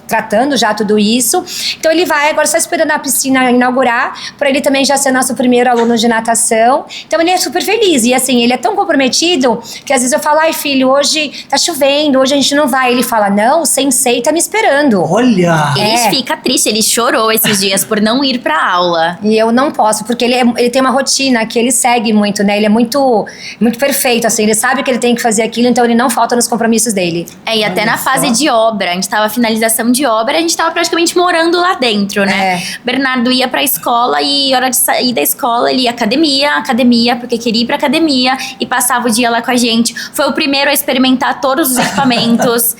tratando já tudo isso. Então ele vai agora só esperando a piscina inaugurar, para ele também já ser nosso primeiro aluno de natação. Então ele é super feliz, e assim, ele é tão comprometido, que às vezes eu falo, ai filho, hoje tá chovendo, hoje a gente não vai. Ele fala, não, o sensei tá me esperando. Olha! Ele fica triste, ele chorou esses dias por não ir pra aula. E eu não posso, porque ele tem uma rotina que ele segue muito, né? Ele é muito, muito perfeito, assim, ele sabe que ele tem que fazer aquilo, então ele não falta nos compromissos dele. E até na fase de obra, a gente tava finalização de obra, a gente tava praticamente morando lá dentro, né? Bernardo ia pra escola e hora de sair da escola, ele ia academia, porque queria ir pra academia e passava o dia lá com a gente. Foi o primeiro a experimentar todos os equipamentos.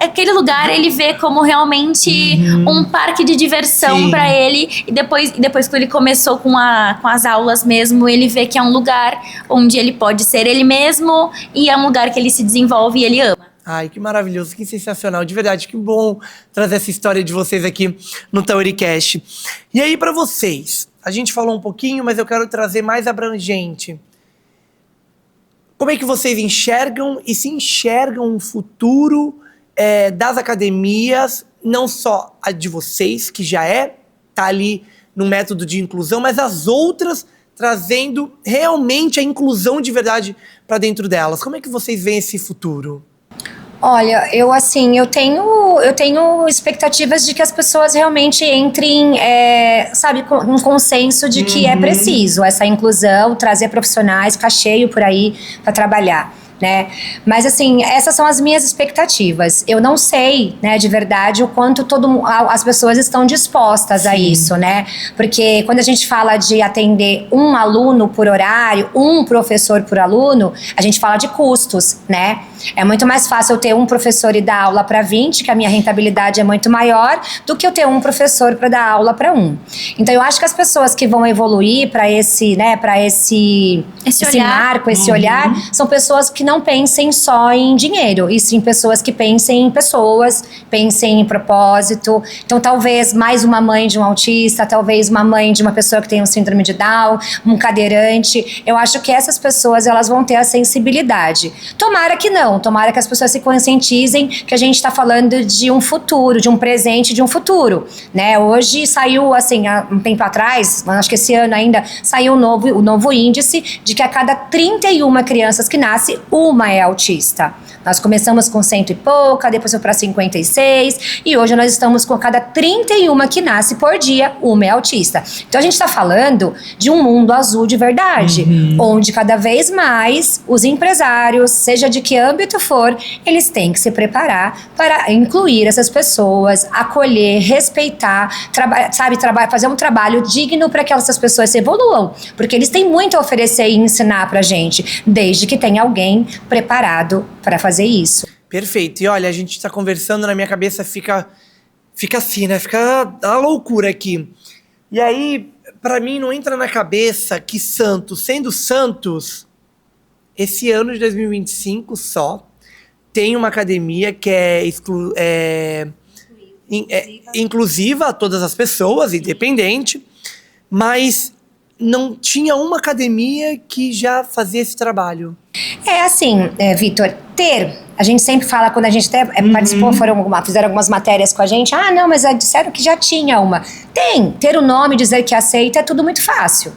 Aquele lugar, ele vê como realmente um parque de diversão pra ele. E depois que ele começou com as aulas mesmo, ele vê que é um lugar onde ele pode ser ele mesmo e é um lugar que ele se desenvolve e ele ama. Ai, que maravilhoso, que sensacional. De verdade, que bom trazer essa história de vocês aqui no Tauricast. E aí, pra vocês, a gente falou um pouquinho, mas eu quero trazer mais abrangente. Como é que vocês enxergam e se enxergam um futuro das academias, não só a de vocês, que já tá ali no método de inclusão, mas as outras trazendo realmente a inclusão de verdade para dentro delas. Como é que vocês veem esse futuro? Olha, eu tenho expectativas de que as pessoas realmente entrem, sabe, com um consenso de que é preciso essa inclusão, trazer profissionais, ficar cheio por aí para trabalhar, né? Mas assim, essas são as minhas expectativas. Eu não sei, né, de verdade, o quanto as pessoas estão dispostas a isso, né? Porque quando a gente fala de atender um aluno por horário, um professor por aluno, a gente fala de custos, né? É muito mais fácil eu ter um professor e dar aula para 20, que a minha rentabilidade é muito maior, do que eu ter um professor para dar aula para 1. Então eu acho que as pessoas que vão evoluir para esse, né, para esse marco, esse olhar, são pessoas que não pensem só em dinheiro, e sim pessoas que pensem em pessoas, pensem em propósito. Então talvez mais uma mãe de um autista, talvez uma mãe de uma pessoa que tem um síndrome de Down, um cadeirante. Eu acho que essas pessoas, elas vão ter a sensibilidade. Tomara que não. Tomara que as pessoas se conscientizem que a gente está falando de um futuro, de um presente, de um futuro, né? Hoje saiu, assim, há um tempo atrás, acho que esse ano ainda, saiu o novo índice de que a cada 31 crianças que nasce, uma é autista. Nós começamos com 100 e pouca, depois foi para 56, e hoje nós estamos com cada 31 que nasce por dia, uma é autista. Então a gente está falando de um mundo azul de verdade, onde cada vez mais os empresários, seja de que âmbito for, eles têm que se preparar para incluir essas pessoas, acolher, respeitar, fazer um trabalho digno para que essas pessoas se evoluam, porque eles têm muito a oferecer e ensinar pra gente, desde que tenha alguém preparado para fazer isso. Perfeito. E olha, a gente tá conversando, na minha cabeça fica assim, né? Fica uma loucura aqui. E aí, pra mim, não entra na cabeça que Santos, sendo Santos, esse ano de 2025 só, tem uma academia que é inclusiva a todas as pessoas, independente, mas não tinha uma academia que já fazia esse trabalho. É assim, Vitor, a gente sempre fala, quando a gente até participou, fizeram algumas matérias com a gente, não, mas disseram que já tinha uma. Ter o nome, dizer que aceita, é tudo muito fácil.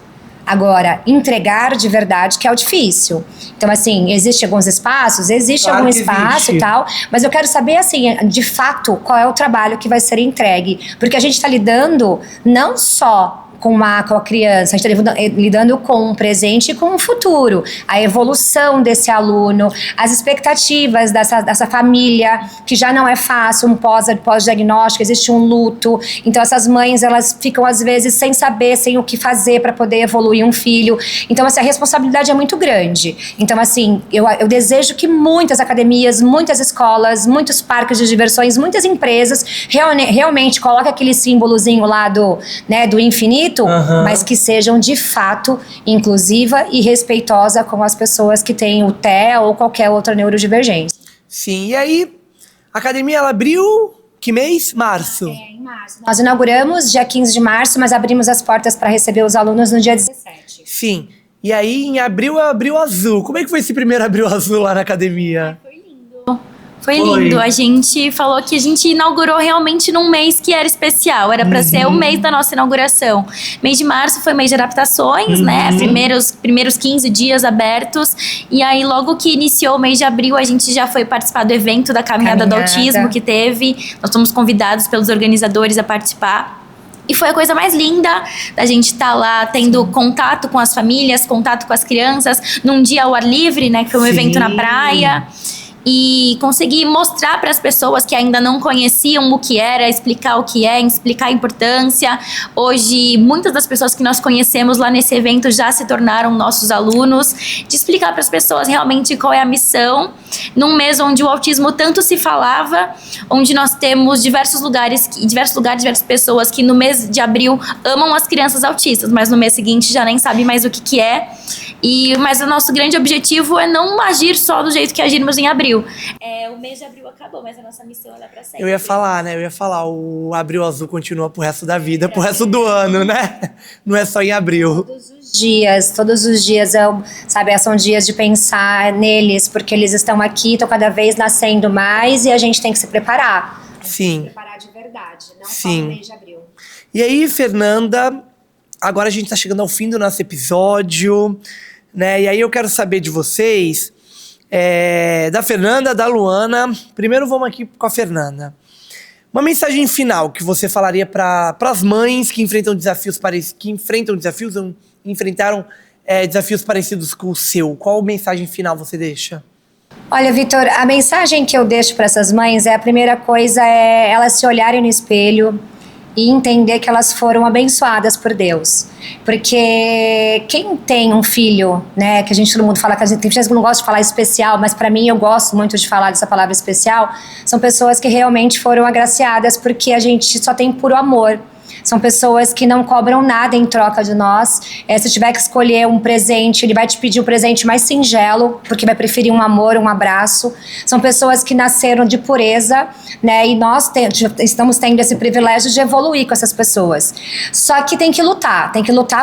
Agora, entregar de verdade que é o difícil. Então, assim, existe alguns espaços, Claro algum que espaço existe. e tal, mas eu quero saber, assim, de fato, qual é o trabalho que vai ser entregue. Porque a gente está lidando não só com a criança, a gente está lidando com um presente e com um futuro, a evolução desse aluno, as expectativas dessa família, que já não é fácil, um pós-diagnóstico, existe um luto, então essas mães, elas ficam às vezes sem saber, sem o que fazer para poder evoluir um filho, então assim, a responsabilidade é muito grande. Então assim, eu desejo que muitas academias, muitas escolas, muitos parques de diversões, muitas empresas realmente coloquem aquele símbolozinho lá do infinito, bonito, mas que sejam de fato inclusiva e respeitosa com as pessoas que têm o TEA ou qualquer outra neurodivergência. Sim, e aí, a academia ela abriu que mês? Março. Em março. Nós inauguramos dia 15 de março, mas abrimos as portas para receber os alunos no dia 17. Sim. E aí, em abril, é Abril Azul. Como é que foi esse primeiro Abril Azul lá na academia? Foi lindo. A gente falou que a gente inaugurou realmente num mês que era especial. Era pra ser o mês da nossa inauguração. Mês de março foi mês de adaptações, né? Primeiros 15 dias abertos. E aí, logo que iniciou o mês de abril, a gente já foi participar do evento da Caminhada do Autismo que teve. Nós fomos convidados pelos organizadores a participar. E foi a coisa mais linda da gente estar lá tendo contato com as famílias, contato com as crianças, num dia ao ar livre, né? Que foi um evento na praia. E conseguir mostrar para as pessoas que ainda não conheciam o que era, explicar o que é, explicar a importância. Hoje, muitas das pessoas que nós conhecemos lá nesse evento já se tornaram nossos alunos, de explicar para as pessoas realmente qual é a missão, num mês onde o autismo tanto se falava, onde nós temos diversas pessoas que no mês de abril amam as crianças autistas, mas no mês seguinte já nem sabem mais o que é. Mas o nosso grande objetivo é não agir só do jeito que agimos em abril. O mês de abril acabou, mas a nossa missão é pra sempre. Eu ia falar, o Abril Azul continua pro resto da vida, pro resto do ano, né? Não é só em abril. Todos os dias, são dias de pensar neles, porque eles estão aqui, estão cada vez nascendo mais e a gente tem que se preparar. Sim. Se preparar de verdade, não só no mês de abril. E aí, Fernanda, agora a gente tá chegando ao fim do nosso episódio, né? E aí eu quero saber de vocês, da Fernanda, da Luana. Primeiro vamos aqui com a Fernanda. Uma mensagem final que você falaria para as mães que enfrentaram desafios parecidos com o seu. Qual mensagem final você deixa? Olha, Vitor, a mensagem que eu deixo para essas mães a primeira coisa é elas se olharem no espelho e entender que elas foram abençoadas por Deus. Porque quem tem um filho, né, que todo mundo fala, que a gente tem gente que não gosta de falar especial, mas para mim eu gosto muito de falar dessa palavra especial, são pessoas que realmente foram agraciadas porque a gente só tem puro amor. São pessoas que não cobram nada em troca de nós. Se tiver que escolher um presente, ele vai te pedir o presente mais singelo, porque vai preferir um amor, um abraço. São pessoas que nasceram de pureza, né? E nós estamos tendo esse privilégio de evoluir com essas pessoas. Só que tem que lutar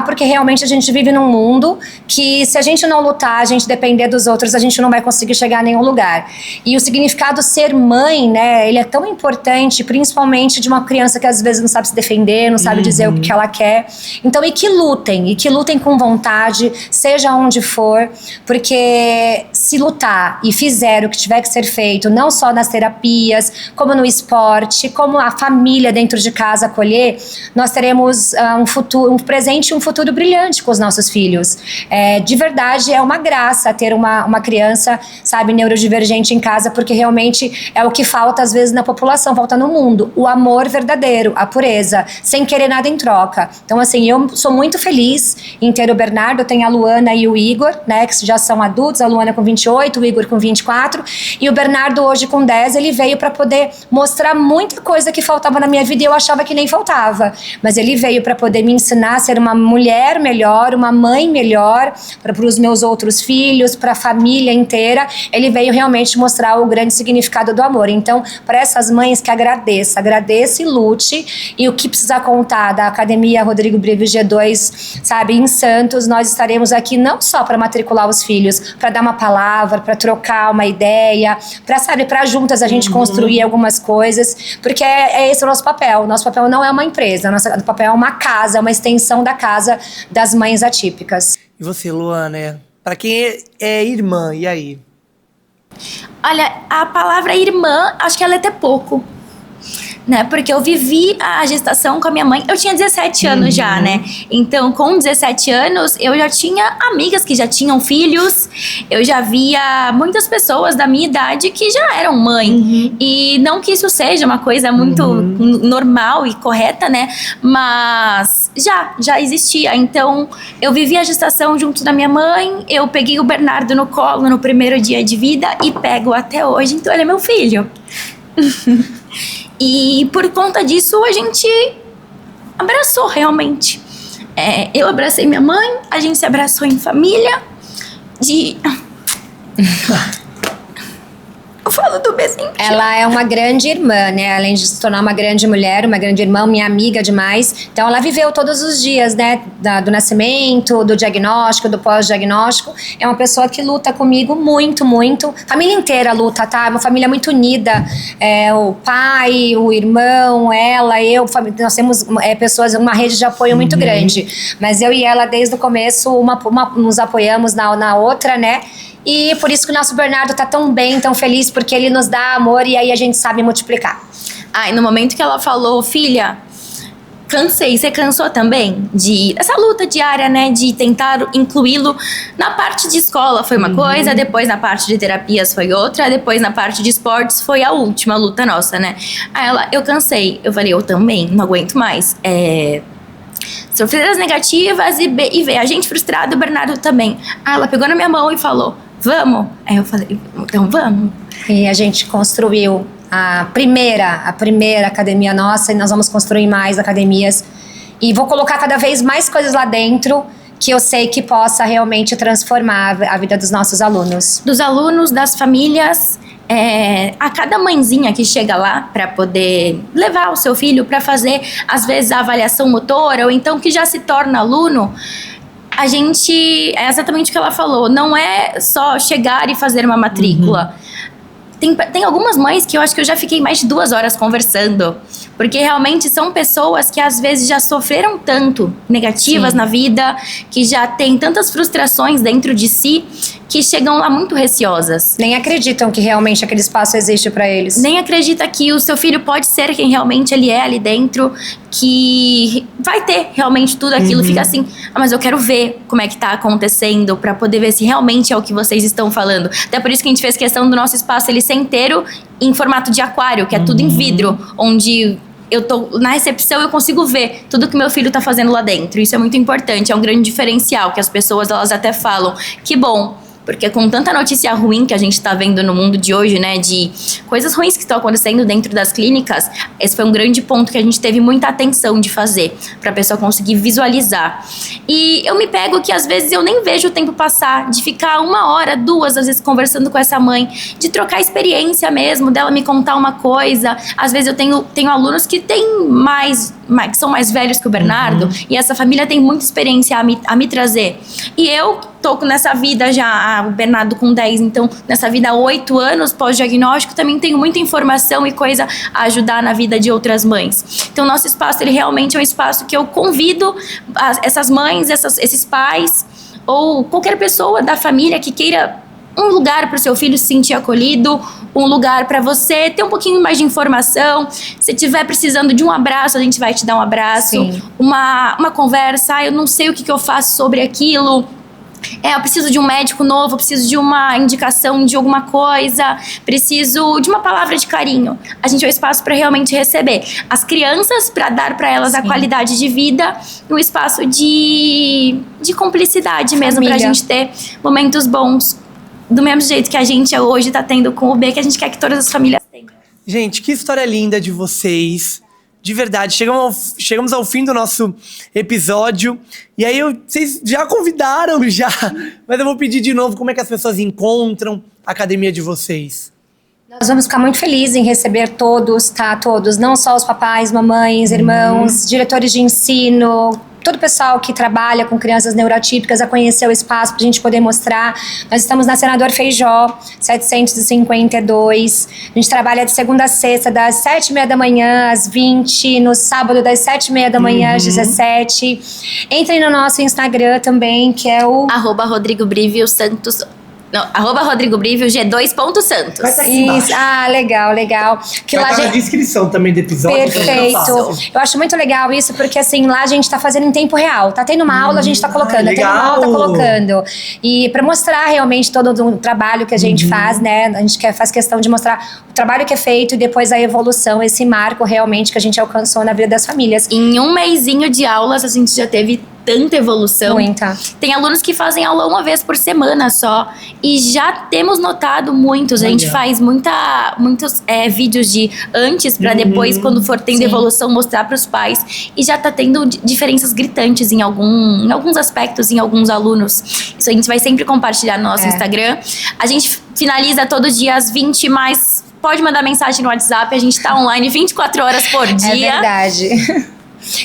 porque realmente a gente vive num mundo que, se a gente não lutar, a gente depender dos outros, a gente não vai conseguir chegar a nenhum lugar. E o significado ser mãe, né? Ele é tão importante, principalmente de uma criança que às vezes não sabe se defender, não sabe dizer o que ela quer. Então, e que lutem com vontade, seja onde for, porque se lutar e fizer o que tiver que ser feito, não só nas terapias, como no esporte, como a família dentro de casa acolher, nós teremos um presente e um futuro brilhante com os nossos filhos. De verdade, é uma graça ter uma criança, neurodivergente em casa, porque realmente é o que falta às vezes na população, falta no mundo, o amor verdadeiro, a pureza, sem querer nada em troca. Então, eu sou muito feliz em ter o Bernardo, eu tenho a Luana e o Igor, né, que já são adultos, a Luana com 28, o Igor com 24, e o Bernardo hoje com 10, ele veio para poder mostrar muita coisa que faltava na minha vida e eu achava que nem faltava. Mas ele veio para poder me ensinar a ser uma mulher melhor, uma mãe melhor, para os meus outros filhos, para a família inteira. Ele veio realmente mostrar o grande significado do amor. Então, para essas mães que agradeça e lute, e o que precisar contar da Academia Rodrigo Breve G2, em Santos, nós estaremos aqui não só para matricular os filhos, para dar uma palavra, para trocar uma ideia, para juntas a gente construir algumas coisas, porque esse o nosso papel. O nosso papel não é uma empresa, o nosso papel é uma casa, é uma extensão da casa das mães atípicas. E você, Luana, para quem é irmã, e aí? Olha, a palavra irmã, acho que ela é até pouco, né? Porque eu vivi a gestação com a minha mãe, eu tinha 17 anos já, né? Então, com 17 anos, eu já tinha amigas que já tinham filhos, eu já via muitas pessoas da minha idade que já eram mãe. E não que isso seja uma coisa muito normal e correta, né? Mas já existia. Então, eu vivi a gestação junto da minha mãe, eu peguei o Bernardo no colo no primeiro dia de vida e pego até hoje, então ele é meu filho. E por conta disso a gente abraçou realmente. Eu abracei minha mãe, a gente se abraçou em família. Eu falo do bezinho. Ela é uma grande irmã, né? Além de se tornar uma grande mulher, uma grande irmã, minha amiga demais. Então ela viveu todos os dias, né? Do nascimento, do diagnóstico, do pós-diagnóstico. É uma pessoa que luta comigo muito, muito. Família inteira luta, tá? É uma família muito unida. O pai, o irmão, ela, eu. Nós temos pessoas, uma rede de apoio muito grande. Mas eu e ela, desde o começo, nos apoiamos na outra, né? E por isso que o nosso Bernardo tá tão bem, tão feliz, porque ele nos dá amor e aí a gente sabe multiplicar. E no momento que ela falou, filha, cansei, você cansou também? Essa luta diária, né, de tentar incluí-lo na parte de escola foi uma coisa, depois na parte de terapias foi outra, depois na parte de esportes foi a última luta nossa, né? Aí ela, eu cansei. Eu falei, eu também, não aguento mais. Sofrer as negativas e ver a gente frustrada, o Bernardo também. Aí ela pegou na minha mão e falou, vamos? Aí eu falei, então vamos. E a gente construiu a primeira academia nossa, e nós vamos construir mais academias. E vou colocar cada vez mais coisas lá dentro que eu sei que possa realmente transformar a vida dos nossos alunos. Dos alunos, das famílias. A cada mãezinha que chega lá para poder levar o seu filho para fazer, às vezes, a avaliação motora, ou então que já se torna aluno, a gente, é exatamente o que ela falou, não é só chegar e fazer uma matrícula. Tem algumas mães que eu acho que eu já fiquei mais de 2 horas conversando, porque realmente são pessoas que às vezes já sofreram tanto negativas na vida, que já têm tantas frustrações dentro de si, que chegam lá muito receosas. Nem acreditam que realmente aquele espaço existe para eles. Nem acredita que o seu filho pode ser quem realmente ele é ali dentro, que vai ter realmente tudo aquilo. Fica assim, mas eu quero ver como é que tá acontecendo, pra poder ver se realmente é o que vocês estão falando. Até por isso que a gente fez questão do nosso espaço ele ser inteiro em formato de aquário, que é tudo em vidro, onde eu tô na recepção, eu consigo ver tudo que meu filho tá fazendo lá dentro. Isso é muito importante, é um grande diferencial, que as pessoas, elas até falam, que bom. Porque com tanta notícia ruim que a gente tá vendo no mundo de hoje, né, de coisas ruins que estão acontecendo dentro das clínicas, esse foi um grande ponto que a gente teve muita atenção de fazer, pra pessoa conseguir visualizar. E eu me pego que às vezes eu nem vejo o tempo passar, de ficar 1 hora, 2, às vezes conversando com essa mãe, de trocar experiência mesmo, dela me contar uma coisa. Às vezes eu tenho alunos que têm que são mais velhos que o Bernardo, e essa família tem muita experiência a me trazer. E eu tô nessa vida já, o Bernardo com 10, então nessa vida há 8 anos pós-diagnóstico, também tenho muita informação e coisa a ajudar na vida de outras mães. Então nosso espaço, ele realmente é um espaço que eu convido essas mães, esses pais, ou qualquer pessoa da família que queira um lugar para o seu filho se sentir acolhido, um lugar para você ter um pouquinho mais de informação. Se estiver precisando de um abraço, a gente vai te dar um abraço. Uma conversa, eu não sei o que eu faço sobre aquilo. Eu preciso de um médico novo, preciso de uma indicação de alguma coisa, preciso de uma palavra de carinho. A gente é um espaço para realmente receber as crianças, para dar para elas a qualidade de vida, um espaço de cumplicidade mesmo, para a gente ter momentos bons, do mesmo jeito que a gente hoje está tendo com o B, que a gente quer que todas as famílias tenham. Gente, que história linda de vocês. De verdade, chegamos ao fim do nosso episódio. E aí, vocês já convidaram, mas eu vou pedir de novo como é que as pessoas encontram a academia de vocês. Nós vamos ficar muito felizes em receber todos, tá? Todos, não só os papais, mamães, irmãos, diretores de ensino, todo o pessoal que trabalha com crianças neurotípicas a conhecer o espaço pra gente poder mostrar. Nós estamos na Senador Feijó, 752. A gente trabalha de segunda a sexta, das 7h30 da manhã às 20, no sábado das 7h30 da manhã às 17. Entrem no nosso Instagram também, que é o @Rodrigo Brivio Santos. Não, @Rodrigo Brivio G2.Santos. Vai estar aqui embaixo. Legal. Que vai lá estar na descrição também do episódio. Perfeito. Eu acho muito legal isso, porque assim, lá a gente tá fazendo em tempo real. Tá tendo uma aula, a gente tá colocando. Tá tendo uma aula, tá colocando. E pra mostrar realmente todo o trabalho que a gente faz, né? A gente faz questão de mostrar o trabalho que é feito e depois a evolução, esse marco realmente que a gente alcançou na vida das famílias. Em um mesinho de aulas, a gente já teve tanta evolução. Muita. Tem alunos que fazem aula uma vez por semana só. E já temos notado muitos. A gente faz muitos vídeos de antes pra depois, quando for tendo evolução, mostrar pros pais. E já tá tendo diferenças gritantes em alguns aspectos, em alguns alunos. Isso a gente vai sempre compartilhar no nosso Instagram. A gente finaliza todo dia às 20, mas pode mandar mensagem no WhatsApp. A gente tá online 24 horas por dia. É verdade.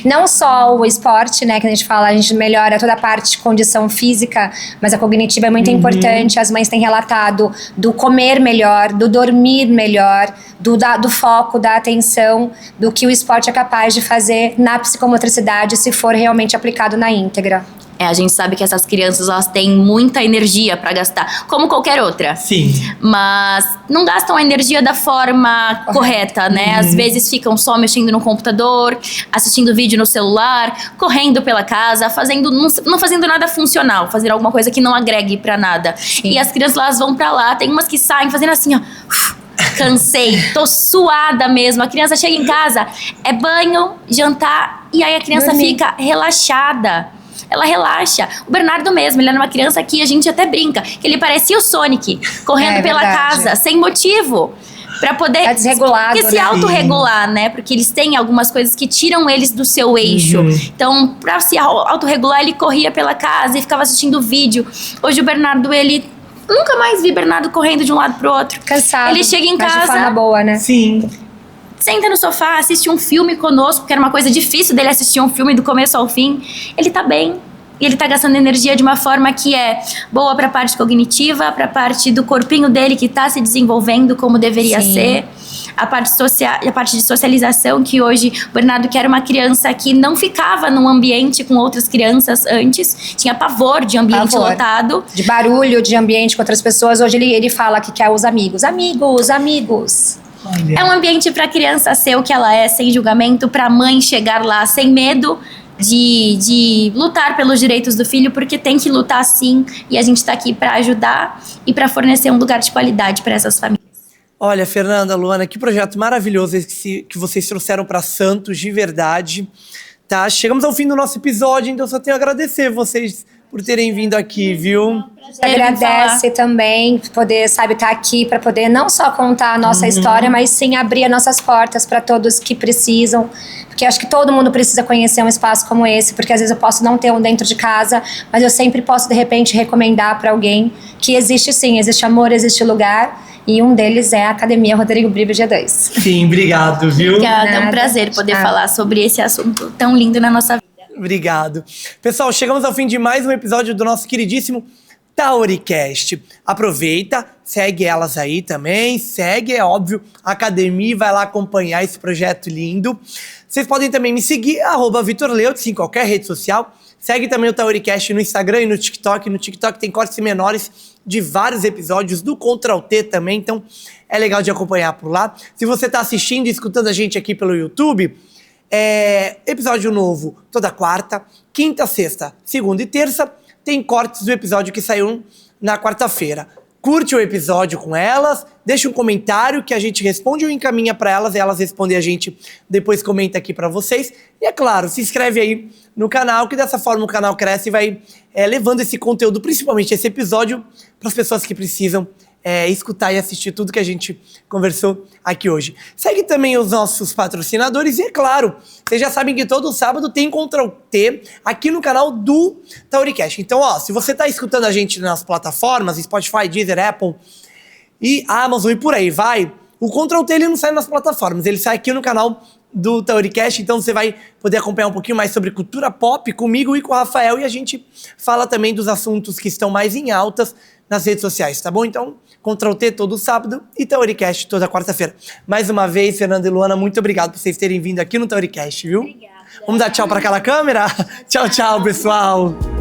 Não só o esporte, né, que a gente fala, a gente melhora toda a parte de condição física, mas a cognitiva é muito importante. As mães têm relatado do comer melhor, do dormir melhor, do foco, da atenção, do que o esporte é capaz de fazer na psicomotricidade se for realmente aplicado na íntegra. A gente sabe que essas crianças, elas têm muita energia pra gastar, como qualquer outra. Sim. Mas não gastam a energia da forma correta, né? Às vezes ficam só mexendo no computador, assistindo vídeo no celular, correndo pela casa, não fazendo nada funcional, fazendo alguma coisa que não agregue pra nada. Sim. E as crianças, elas vão pra lá, tem umas que saem fazendo assim, ó. Cansei, tô suada mesmo. A criança chega em casa, é banho, jantar, e aí a criança fica relaxada. Ela relaxa. O Bernardo mesmo, ele era uma criança que a gente até brinca, que ele parecia o Sonic, correndo pela casa, sem motivo. Pra poder Tá desregulado, se autorregular, né? Porque eles têm algumas coisas que tiram eles do seu eixo. Então, pra se autorregular, ele corria pela casa e ficava assistindo vídeo. Hoje o Bernardo, ele... Nunca mais vi Bernardo correndo de um lado pro outro. Cansado. Ele chega em mas casa... de forma boa, né? Sim. Senta no sofá, assiste um filme conosco, que era uma coisa difícil dele assistir um filme do começo ao fim. Ele tá bem. E ele tá gastando energia de uma forma que é boa pra parte cognitiva, pra parte do corpinho dele que tá se desenvolvendo como deveria ser. A parte de socialização, que hoje o Bernardo, que era uma criança que não ficava num ambiente com outras crianças antes, tinha pavor de ambiente lotado. De barulho, de ambiente com outras pessoas. Hoje ele fala que quer os amigos. Amigos. Olha. É um ambiente pra criança ser o que ela é, sem julgamento, pra mãe chegar lá sem medo de lutar pelos direitos do filho, porque tem que lutar sim, e a gente tá aqui pra ajudar e pra fornecer um lugar de qualidade pra essas famílias. Olha, Fernanda, Luana, que projeto maravilhoso esse que vocês trouxeram para Santos, de verdade. Tá? Chegamos ao fim do nosso episódio, então só tenho a agradecer vocês por terem vindo aqui, viu? Agradece também poder, estar aqui para poder não só contar a nossa história, mas sim abrir as nossas portas para todos que precisam. Porque acho que todo mundo precisa conhecer um espaço como esse, porque às vezes eu posso não ter um dentro de casa, mas eu sempre posso, de repente, recomendar para alguém que existe sim, existe amor, existe lugar. E um deles é a Academia Rodrigo Bribio G2. Sim, obrigado, viu? Obrigada, é um prazer poder falar sobre esse assunto tão lindo na nossa vida. Obrigado. Pessoal, chegamos ao fim de mais um episódio do nosso queridíssimo Tauricast. Aproveita, segue elas aí também, segue, é óbvio, a academia e vai lá acompanhar esse projeto lindo. Vocês podem também me seguir, @VitorLeutz, em qualquer rede social. Segue também o Tauricast no Instagram e no TikTok. No TikTok tem cortes menores de vários episódios do Ctrl T também, então é legal de acompanhar por lá. Se você tá assistindo e escutando a gente aqui pelo YouTube, episódio novo toda quarta, quinta, sexta, segunda e terça, tem cortes do episódio que saiu na quarta-feira. Curte o episódio com elas, deixa um comentário que a gente responde ou encaminha para elas e elas respondem a gente, depois comenta aqui para vocês. E é claro, se inscreve aí no canal, que dessa forma o canal cresce e vai levando esse conteúdo, principalmente esse episódio, para as pessoas que precisam escutar e assistir tudo que a gente conversou aqui hoje. Segue também os nossos patrocinadores e, é claro, vocês já sabem que todo sábado tem Ctrl T aqui no canal do Tauricast. Então, se você está escutando a gente nas plataformas, Spotify, Deezer, Apple e Amazon e por aí vai, o Ctrl T ele não sai nas plataformas, ele sai aqui no canal do Tauricast, então você vai poder acompanhar um pouquinho mais sobre cultura pop comigo e com o Rafael, e a gente fala também dos assuntos que estão mais em altas nas redes sociais, tá bom? Então, Ctrl T todo sábado e Tauricast toda quarta-feira. Mais uma vez, Fernanda e Luana, muito obrigado por vocês terem vindo aqui no Tauricast, viu? Obrigada. Vamos dar tchau para aquela câmera? Tchau, tchau, pessoal!